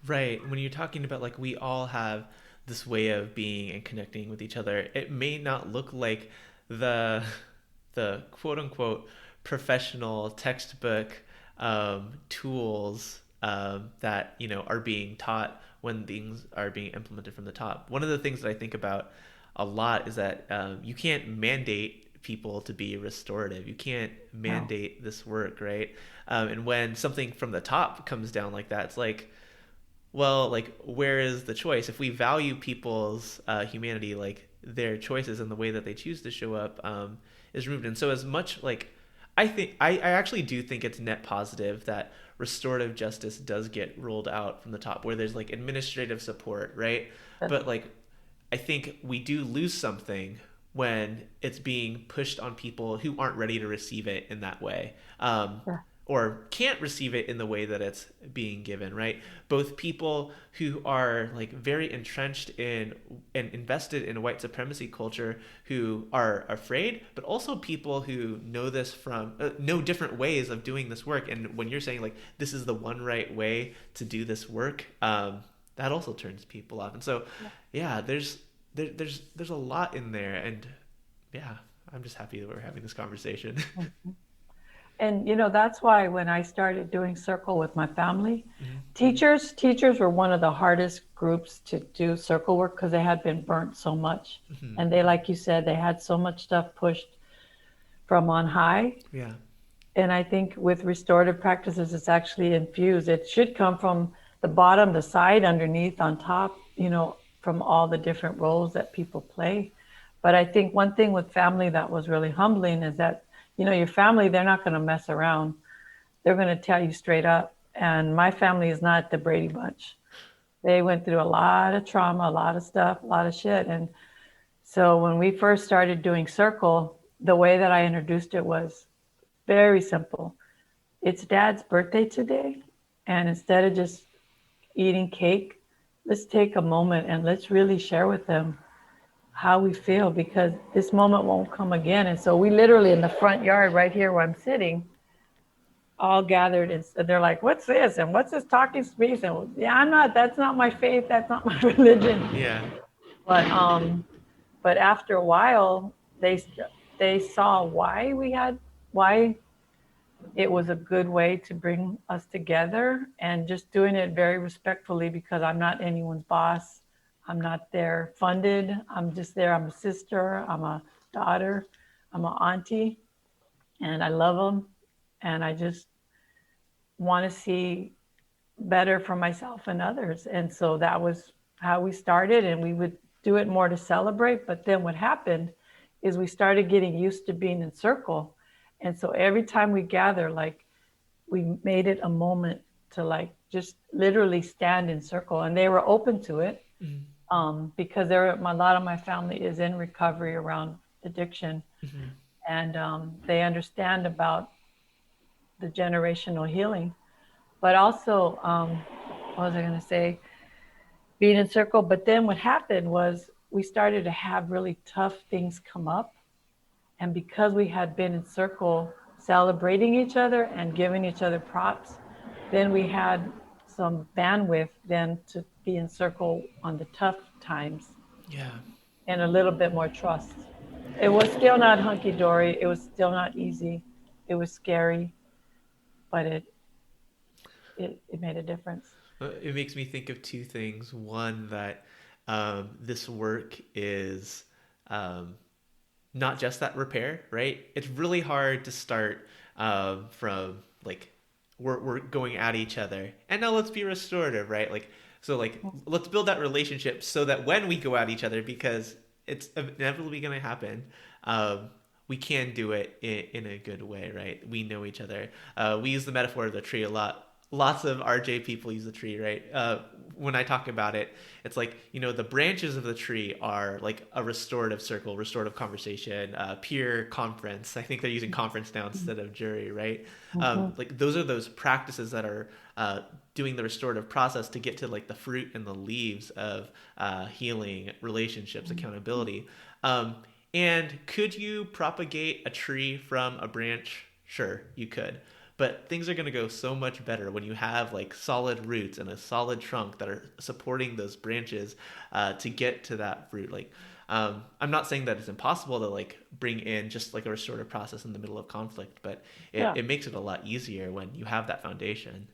Right. When you're talking about like we all have this way of being and connecting with each other, it may not look like the quote unquote professional textbook tools that are being taught when things are being implemented from the top. One of the things that I think about a lot is that you can't mandate people to be restorative. You can't mandate this work, right? And when something from the top comes down like that, it's like, well, like, where is the choice? If we value people's humanity, like their choices and the way that they choose to show up is removed. And so as much like, I actually do think it's net positive that restorative justice does get rolled out from the top, where there's like administrative support, right? But like, I think we do lose something when it's being pushed on people who aren't ready to receive it in that way, or can't receive it in the way that it's being given, right? Both people who are like very entrenched in and invested in white supremacy culture who are afraid, but also people who know this from know different ways of doing this work. And when you're saying like this is the one right way to do this work, that also turns people off. And so yeah, there's a lot in there, and yeah, I'm just happy that we're having this conversation. And that's why when I started doing circle with my family, teachers were one of the hardest groups to do circle work because they had been burnt so much. And they, like you said, they had so much stuff pushed from on high. Yeah. And I think with restorative practices, it's actually infused. It should come from the bottom, the side, underneath, on top. from all the different roles that people play. But I think one thing with family that was really humbling is that, your family, they're not going to mess around. They're going to tell you straight up. And my family is not the Brady Bunch. They went through a lot of trauma, a lot of stuff, a lot of shit. And so when we first started doing Circle, the way that I introduced it was very simple. It's Dad's birthday today. And instead of just eating cake, let's take a moment and let's really share with them how we feel, because this moment won't come again. And so we literally, in the front yard right here where I'm sitting, all gathered, and they're like, what's this? And what's this talking space? And yeah, that's not my faith. That's not my religion. Yeah. But after a while, they saw why it was a good way to bring us together, and just doing it very respectfully, because I'm not anyone's boss. I'm not there funded. I'm just there. I'm a sister. I'm a daughter. I'm an auntie, and I love them. And I just want to see better for myself and others. And so that was how we started, and we would do it more to celebrate. But then what happened is we started getting used to being in circle. And so every time we gather, like, we made it a moment to, like, just literally stand in circle. And they were open to it, because a lot of my family is in recovery around addiction. And they understand about the generational healing. But also, what was I going to say? Being in circle. But then what happened was we started to have really tough things come up. And because we had been in circle celebrating each other and giving each other props, then we had some bandwidth then to be in circle on the tough times. Yeah. And a little bit more trust. It was still not hunky-dory. It was still not easy. It was scary, but it made a difference. It makes me think of two things. One, that this work is not just that repair, right? It's really hard to start from, like, we're going at each other, and now let's be restorative, right? Like, so, like, let's build that relationship so that when we go at each other, because it's inevitably going to happen, we can do it in a good way, right? We know each other. We use the metaphor of the tree a lot. Lots of RJ people use the tree, right? When I talk about it, it's like, the branches of the tree are like a restorative circle, restorative conversation, peer conference. I think they're using conference now instead of jury, right? Like, those are those practices that are doing the restorative process to get to, like, the fruit and the leaves of healing, relationships, accountability. And could you propagate a tree from a branch? Sure, you could. But things are going to go so much better when you have, like, solid roots and a solid trunk that are supporting those branches to get to that fruit. Like, I'm not saying that it's impossible to, like, bring in just, like, a restorative process in the middle of conflict, but it makes it a lot easier when you have that foundation.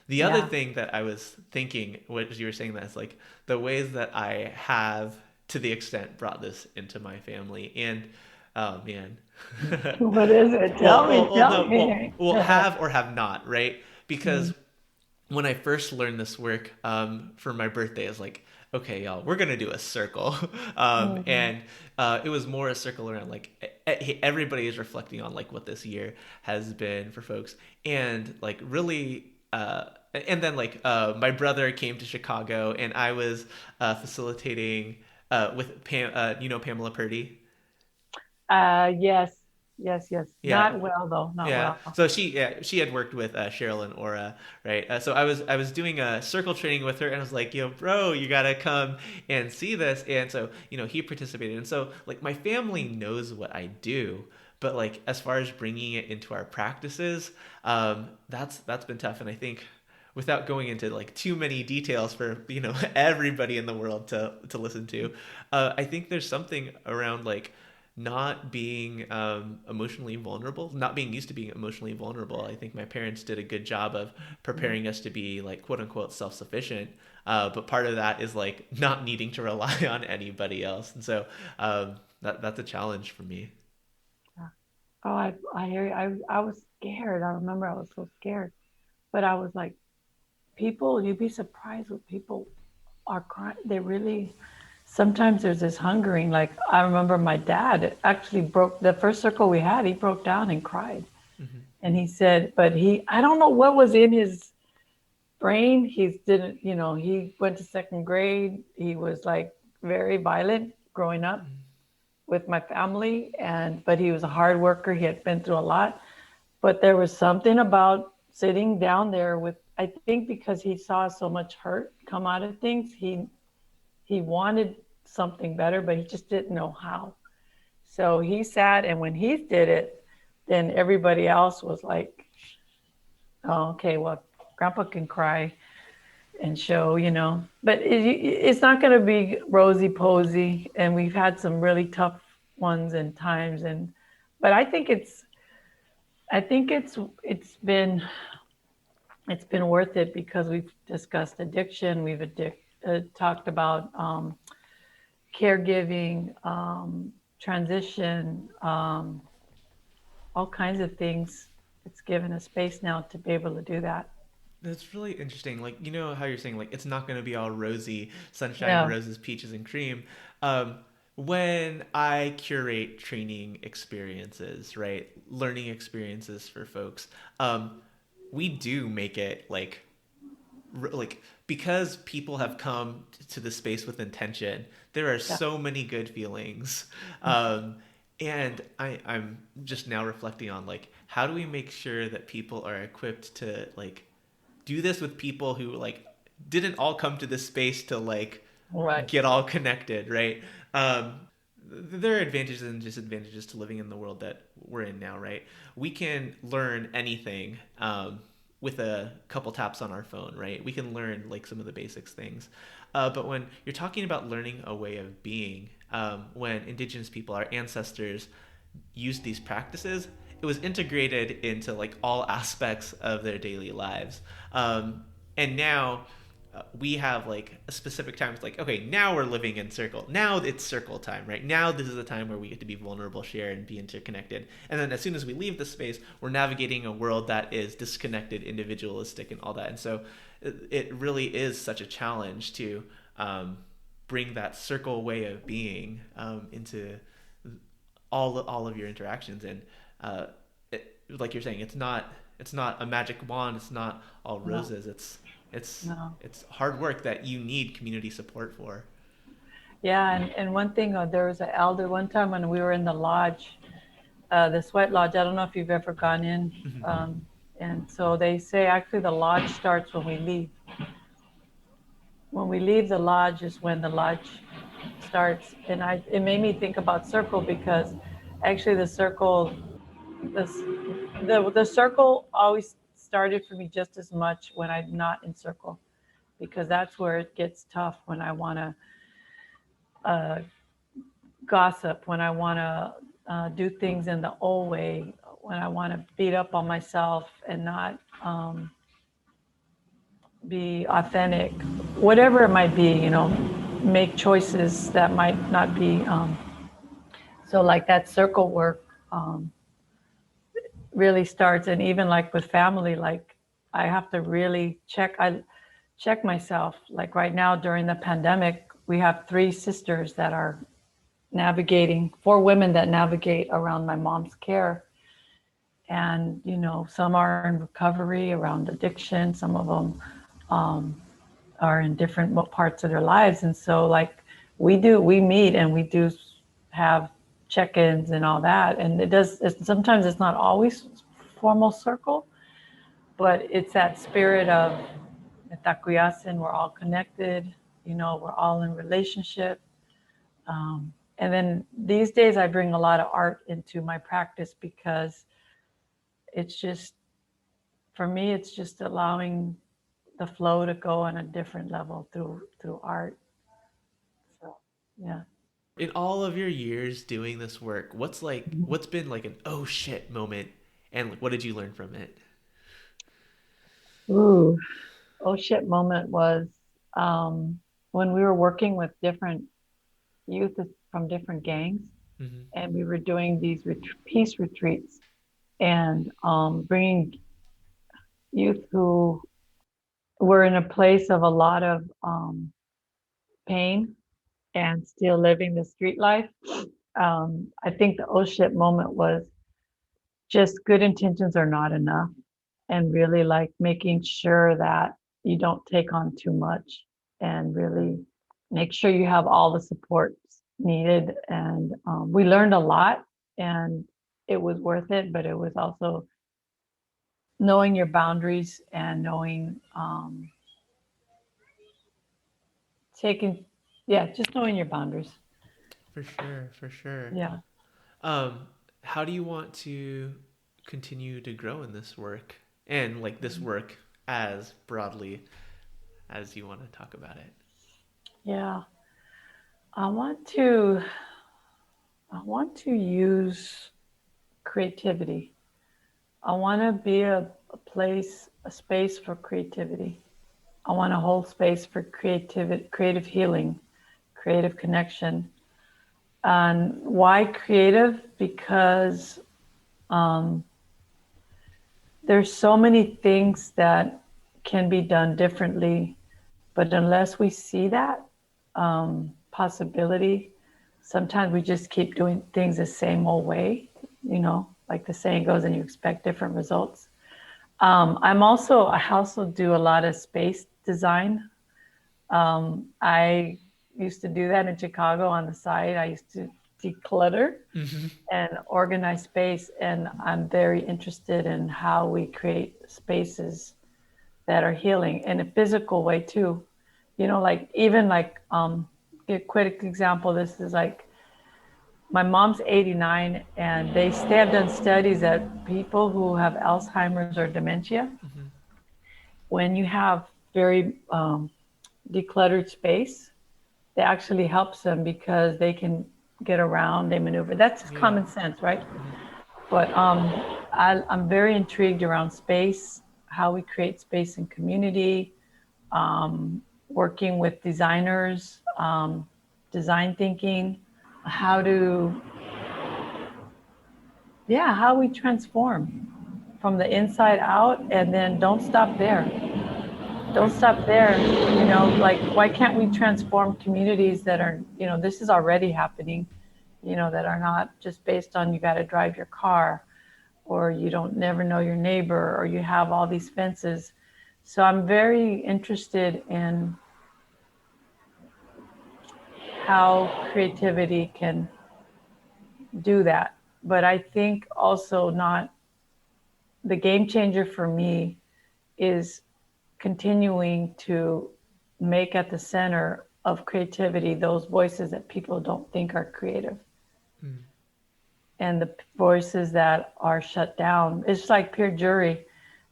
The other thing that I was thinking, what you were saying, that is, like, the ways that I have, to the extent, brought this into my family. And oh man, What is it? Tell me. Have or have not, right? Because when I first learned this work for my birthday, I was like, okay, y'all, we're gonna do a circle. And it was more a circle around, like, everybody is reflecting on, like, what this year has been for folks, and, like, really. And then, like, my brother came to Chicago, and I was facilitating with Pamela Purdy. Yes. Yeah. Not well, though. Not Yeah. well. So she had worked with Cheryl and Aura, right? So I was doing a circle training with her, and I was like, yo, bro, you gotta come and see this. And so, he participated, and so, like, my family knows what I do, but, like, as far as bringing it into our practices, that's been tough. And I think, without going into, like, too many details for everybody in the world to listen to, I think there's something around, like, not being emotionally vulnerable, not being used to being emotionally vulnerable. I think my parents did a good job of preparing us to be, like, quote unquote self-sufficient, but part of that is, like, not needing to rely on anybody else. And so that's a challenge for me. Oh, I hear you. I was scared. I remember I was so scared, but I was like, you'd be surprised what people are crying. They really, sometimes there's this hungering. Like I remember my dad actually broke the first circle we had. He broke down and cried. Mm-hmm. And he said, but I don't know what was in his brain. He didn't, he went to second grade. He was like very violent growing up with my family. But he was a hard worker. He had been through a lot. But there was something about sitting down there with, I think because he saw so much hurt come out of things, he wanted something better, but he just didn't know how. So he sat, and when he did it, then everybody else was like, oh, okay, well, grandpa can cry and show, but it's not going to be rosy posy. And we've had some really tough ones and times. But I think it's been worth it because we've discussed addiction. We've talked about caregiving, transition, all kinds of things. It's given a space now to be able to do that. That's really interesting. Like, you know how you're saying, like, it's not going to be all rosy, sunshine, Yeah. roses, peaches, and cream. Um, when I curate training experiences, right, learning experiences for folks, we do make it like because people have come to the space with intention, there are Yeah. so many good feelings. And I'm just now reflecting on like how do we make sure that people are equipped to like do this with people who like didn't all come to this space to like Right. get all connected, right? There are advantages and disadvantages to living in the world that we're in now, right? We can learn anything with a couple taps on our phone, right? We can learn like some of the basics things. But when you're talking about learning a way of being, when indigenous people, our ancestors, used these practices, it was integrated into like all aspects of their daily lives. And now we have like a specific time. It's like, okay, now we're living in circle. Now it's circle time, right? Now this is the time where we get to be vulnerable, share, and be interconnected. And then as soon as we leave the space, we're navigating a world that is disconnected, individualistic, and all that. And so it really is such a challenge to bring that circle way of being into all of your interactions. And like you're saying, it's not a magic wand. It's not all No. roses. It's No. it's hard work that you need community support for. Yeah. And one thing, there was an elder one time when we were in the lodge, the sweat lodge. I don't know if you've ever gone in. And so they say actually the lodge starts when we leave. When we leave the lodge is when the lodge starts. And it made me think about circle because actually this, the circle always started for me just as much when I'm not in circle, because that's where it gets tough, when I want to uh, gossip, when I want to do things in the old way, when I want to beat up on myself and not be authentic, whatever it might be, make choices that might not be. So, like that circle work really starts, and even like with family, like I have to really check myself. Like right now during the pandemic, we have three sisters that are navigating, four women that navigate around my mom's care. And, some are in recovery around addiction, some of them are in different parts of their lives. And so, like, we meet and we do have check-ins and all that. And sometimes it's not always formal circle, but it's that spirit of Takuyasin, we're all connected, we're all in relationship. And then these days I bring a lot of art into my practice because it's just, for me, it's just allowing the flow to go on a different level through art. So, yeah. In all of your years doing this work, what's been like an oh shit moment, and like, what did you learn from it? Ooh, oh shit moment was when we were working with different youth from different gangs, Mm-hmm. and we were doing these peace retreats, and bringing youth who were in a place of a lot of pain and still living the street life. I think the oh shit moment was just good intentions are not enough, and really like making sure that you don't take on too much and really make sure you have all the supports needed. And we learned a lot, and it was worth it, but it was also knowing your boundaries and knowing taking yeah, just knowing your boundaries. For sure, for sure. Yeah. Um, how do you want to continue to grow in this work and like this work as broadly as you want to talk about it? Yeah. I want to I want to use creativity. I want to be a place, a space for creativity. I want to hold space for creative healing, creative connection. And why creative? Because there's so many things that can be done differently, but unless we see that possibility, sometimes we just keep doing things the same old way, like the saying goes, and you expect different results. I also do a lot of space design. I used to do that in Chicago on the side. I used to declutter and organize space, and I'm very interested in how we create spaces that are healing in a physical way too. Like even like a quick example. This is like my mom's 89, and they have done studies that people who have Alzheimer's or dementia, when you have very decluttered space, it actually helps them because they can get around, they maneuver. That's common sense, right? But I'm very intrigued around space, how we create space in community, working with designers, design thinking, how to, how we transform from the inside out, and then don't stop there. Don't stop there. Like, why can't we transform communities that are, this is already happening, that are not just based on you got to drive your car, or you don't never know your neighbor, or you have all these fences. So I'm very interested in how creativity can do that. But I think also not the game changer for me is continuing to make at the center of creativity those voices that people don't think are creative. And the voices that are shut down. It's like peer jury.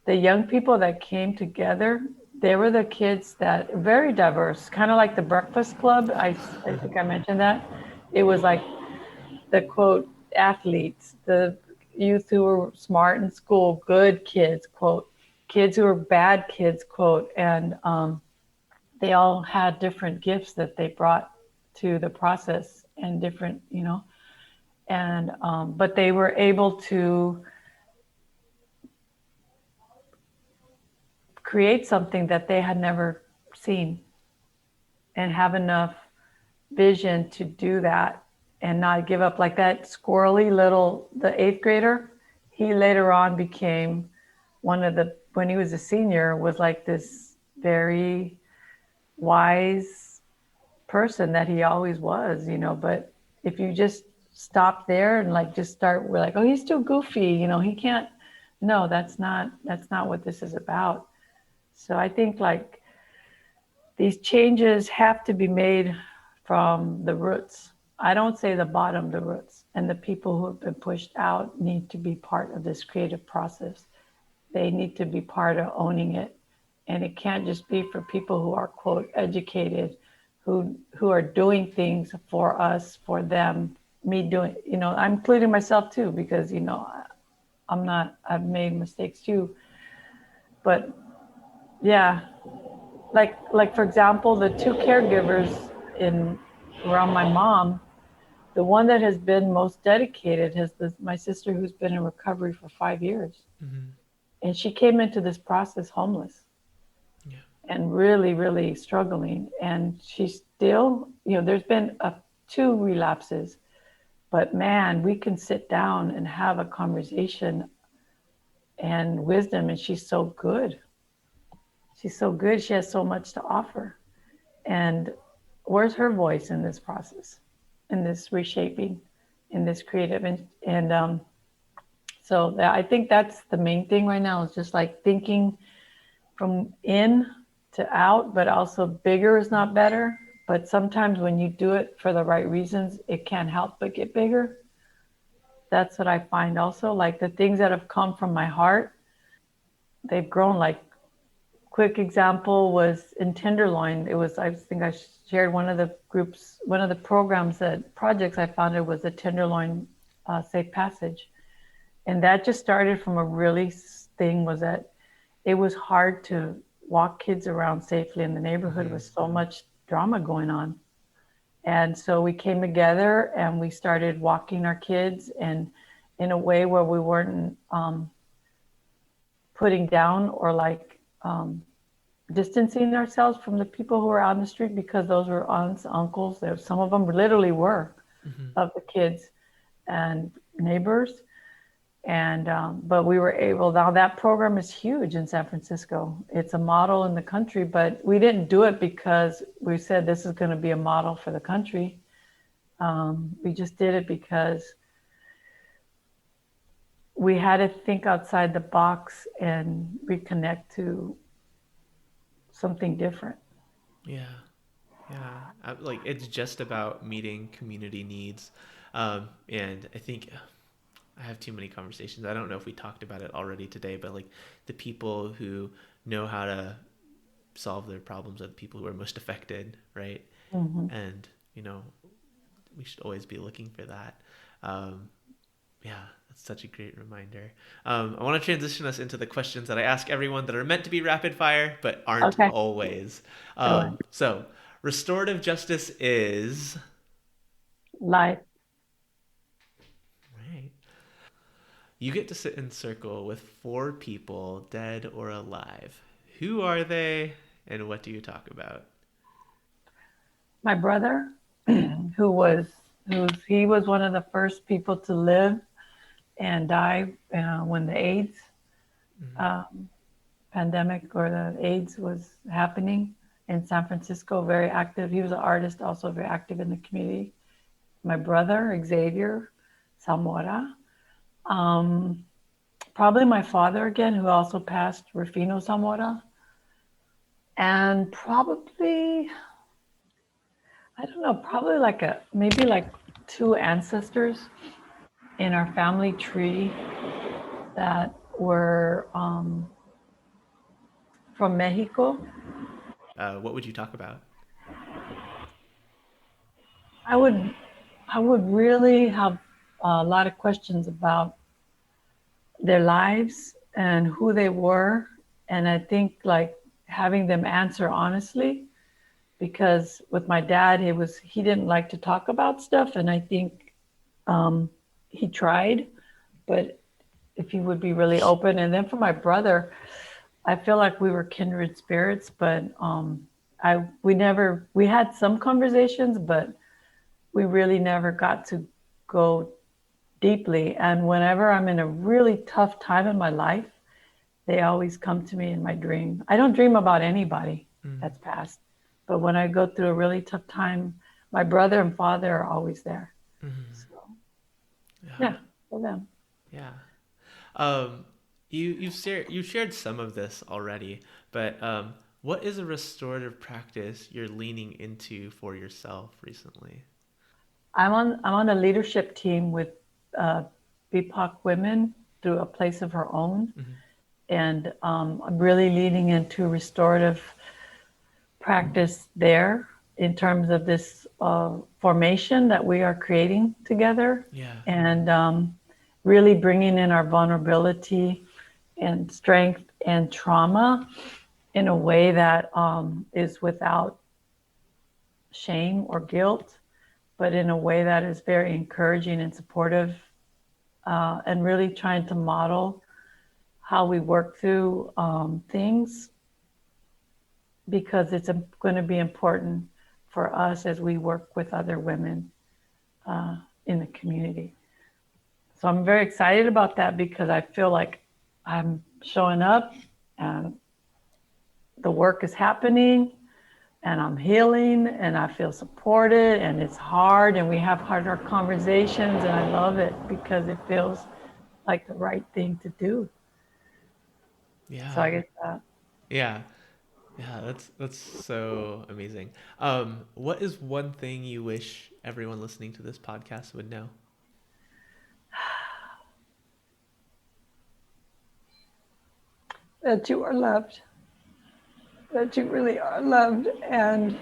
The young people that came together, they were the kids that very diverse, kind of like the Breakfast Club. I think I mentioned that. It was like the quote athletes, the youth who were smart in school, good kids, quote, kids who were bad kids, quote, and they all had different gifts that they brought to the process, and different, and but they were able to create something that they had never seen, and have enough vision to do that and not give up. Like that squirrely little, the eighth grader, he later on became when he was a senior, was like this very wise person that he always was, but if you just stop there and like just start, we're like, oh, he's too goofy, he can't. No, that's not what this is about. So I think like these changes have to be made from the roots. I don't say the bottom, the roots. And the people who have been pushed out need to be part of this creative process. They need to be part of owning it. And it can't just be for people who are, quote, educated, who are doing things for us, for them, me doing, I'm including myself too, because, I've made mistakes too. But yeah, like for example, the two caregivers around my mom, the one that has been most dedicated my sister, who's been in recovery for 5 years. And she came into this process homeless and really, really struggling. And still, there's been two relapses, but man, we can sit down and have a conversation and wisdom, and she's so good. She's so good. She has so much to offer. And where's her voice in this process, in this reshaping, in this creative? So I think that's the main thing right now, is just like thinking from in to out, but also bigger is not better. But sometimes when you do it for the right reasons, it can't help but get bigger. That's what I find also. Like the things that have come from my heart, they've grown. Like, quick example was in Tenderloin. It was, I think I shared one of the groups, one of the programs, that projects I founded was the Tenderloin Safe Passage. And that just started from a really thing, was that it was hard to walk kids around safely in the neighborhood with so much drama going on. And so we came together and we started walking our kids, and in a way where we weren't putting down or like distancing ourselves from the people who were on the street, because those were aunts, uncles. Some of them literally were of the kids and neighbors. And but we were able. Now that program is huge in San Francisco. It's a model in the country, but we didn't do it because we said this is going to be a model for the country. We just did it because we had to think outside the box and reconnect to something different. Yeah. Yeah. Like it's just about meeting community needs. And I think I have too many conversations. I don't know if we talked about it already today, but like the people who know how to solve their problems are the people who are most affected, right? Mm-hmm. And, we should always be looking for that. Yeah, that's such a great reminder. I want to transition us into the questions that I ask everyone that are meant to be rapid fire, but aren't Okay, always. sure. So, restorative justice is. Life. Right. You get to sit in circle with four people, dead or alive. Who are they, and what do you talk about? My brother, who was he was one of the first people to live and die when the AIDS pandemic, or the AIDS was happening in San Francisco. Very active. He was an artist, also very active in the community. My brother Xavier Zamora. Probably my father again, who also passed, Rufino Zamora. And probably, I don't know, probably like maybe like two ancestors in our family tree that were from Mexico. What would you talk about? I would I would really have a lot of questions about their lives and who they were. And I think like having them answer honestly, because with my dad, he didn't like to talk about stuff. And I think he tried, but if he would be really open. And then for my brother, I feel like we were kindred spirits, but we had some conversations, but we really never got to go deeply. And whenever I'm in a really tough time in my life, they always come to me in my dream. I don't dream about anybody that's passed, but when I go through a really tough time, my brother and father are always there. So yeah, for them. Yeah. You shared some of this already, but what is a restorative practice you're leaning into for yourself recently? I'm on a leadership team with BIPOC women through a place of her own, and I'm really leaning into restorative practice there in terms of this formation that we are creating together, Yeah. and really bringing in our vulnerability and strength and trauma in a way that is without shame or guilt, but in a way that is very encouraging and supportive, and really trying to model how we work through things, because it's going to be important for us as we work with other women in the community. So I'm very excited about that because I feel like I'm showing up and the work is happening and I'm healing and I feel supported, and it's hard and we have harder conversations, and I love it because it feels like the right thing to do. Yeah. So I get that. Yeah. Yeah, that's so amazing. What is one thing you wish everyone listening to this podcast would know? That you are loved, that you really are loved, and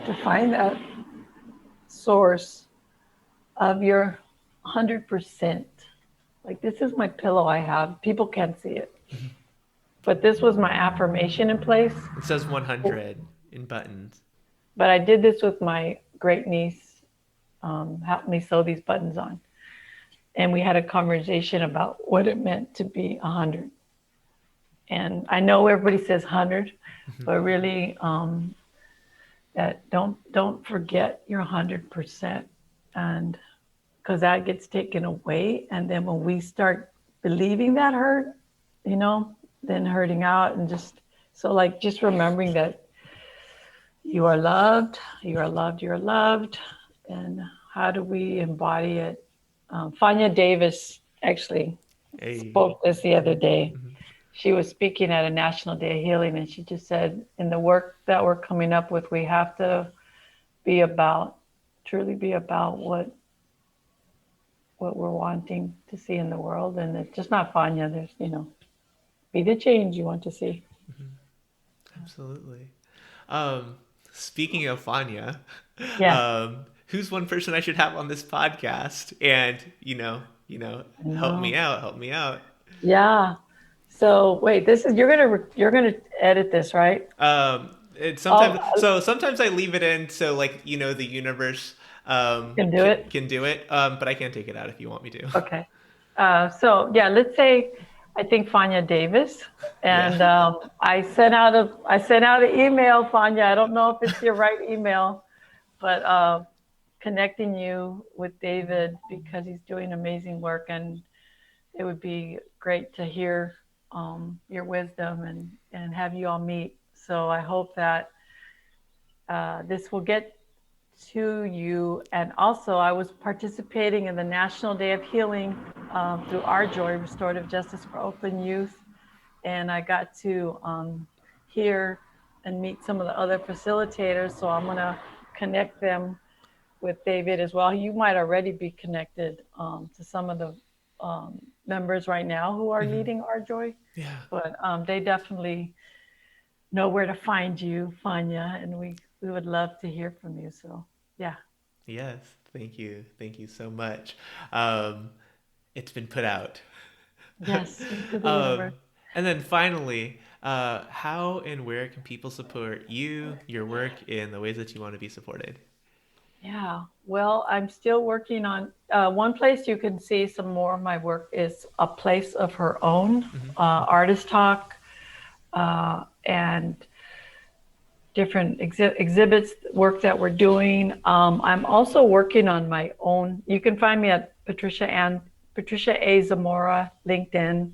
to find that source of your 100%. Like, this is my pillow I have. People can't see it. But this was my affirmation in place. It says 100 in buttons. But I did this with my great niece, helped me sew these buttons on. And we had a conversation about what it meant to be 100. And I know everybody says 100, but really, that don't forget your 100%, and because that gets taken away. And then when we start believing that hurt, then hurting out, and just remembering that you are loved, you are loved, you are loved. And how do we embody it? Fania Davis actually spoke this the other day. She was speaking at a National Day of Healing, and she just said, in the work that we're coming up with, we have to truly be about what we're wanting to see in the world. And it's just not Fania, there's, be the change you want to see. Absolutely. Speaking of Fania, Yeah. Who's one person I should have on this podcast? And, help me out. Yeah. So wait, you're gonna edit this, right? Sometimes I leave it in so the universe can do it. Can do it. But I can take it out if you want me to. Okay. So yeah, let's say I think Fania Davis, and I sent out an email, Fania. I don't know if it's your right email, but connecting you with David because he's doing amazing work, and it would be great to hear your wisdom and have you all meet. So I hope that this will get to you. And also, I was participating in the National Day of Healing through RJ, Restorative Justice for Open Youth. And I got to hear and meet some of the other facilitators. So I'm going to connect them with David as well. You might already be connected to some of the members right now who are leading RJ. Yeah. But they definitely know where to find you, Fania, and we would love to hear from you. So, yeah. Yes. Thank you. Thank you so much. It's been put out. Yes. And then finally, how and where can people support you, your work, in the ways that you want to be supported? Yeah. Well, I'm still working on one place you can see some more of my work is A Place of Her Own, artist talk, and different exhibits, work that we're doing. I'm also working on my own. You can find me at Patricia A. Zamora, LinkedIn,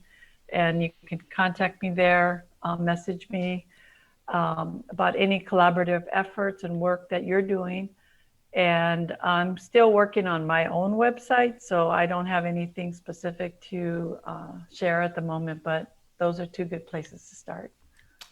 and you can contact me there, message me about any collaborative efforts and work that you're doing. And I'm still working on my own website, so I don't have anything specific to share at the moment, but those are two good places to start.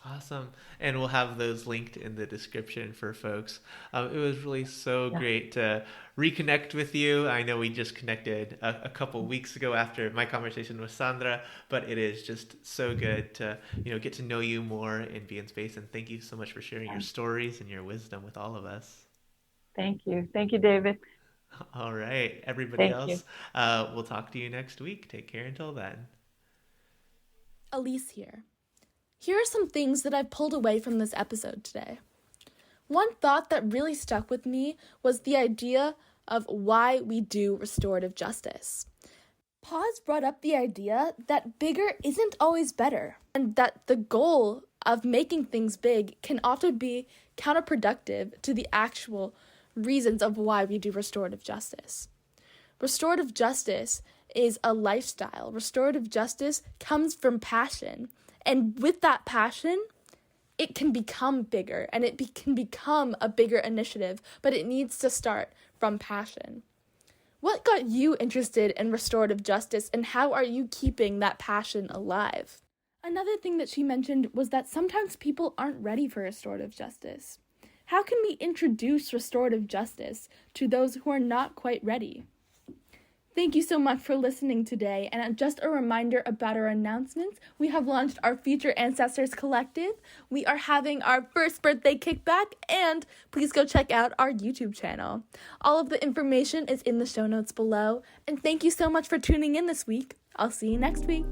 Awesome. And we'll have those linked in the description for folks. It was really so great to reconnect with you. I know we just connected a couple weeks ago after my conversation with Sandra, but it is just so good to, get to know you more and be in space. And thank you so much for sharing your stories and your wisdom with all of us. Thank you. Thank you, David. All right. Everybody else, we'll talk to you next week. Take care until then. Elise here. Here are some things that I've pulled away from this episode today. One thought that really stuck with me was the idea of why we do restorative justice. Paz brought up the idea that bigger isn't always better, and that the goal of making things big can often be counterproductive to the actual reasons of why we do restorative justice. Restorative justice is a lifestyle. Restorative justice comes from passion. And with that passion, it can become bigger and can become a bigger initiative, but it needs to start from passion. What got you interested in restorative justice, and how are you keeping that passion alive? Another thing that she mentioned was that sometimes people aren't ready for restorative justice. How can we introduce restorative justice to those who are not quite ready? Thank you so much for listening today, and just a reminder about our announcements. We have launched our Future Ancestors Collective. We are having our first birthday kickback, and please go check out our YouTube channel. All of the information is in the show notes below, and thank you so much for tuning in this week. I'll see you next week.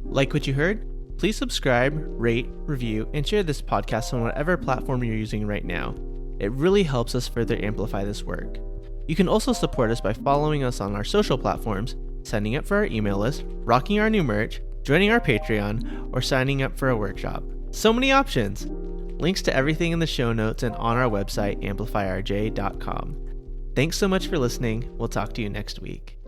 Like what you heard? Please subscribe, rate, review, and share this podcast on whatever platform you're using right now. It really helps us further amplify this work. You can also support us by following us on our social platforms, signing up for our email list, rocking our new merch, joining our Patreon, or signing up for a workshop. So many options! Links to everything in the show notes and on our website, amplifyrj.com. Thanks so much for listening. We'll talk to you next week.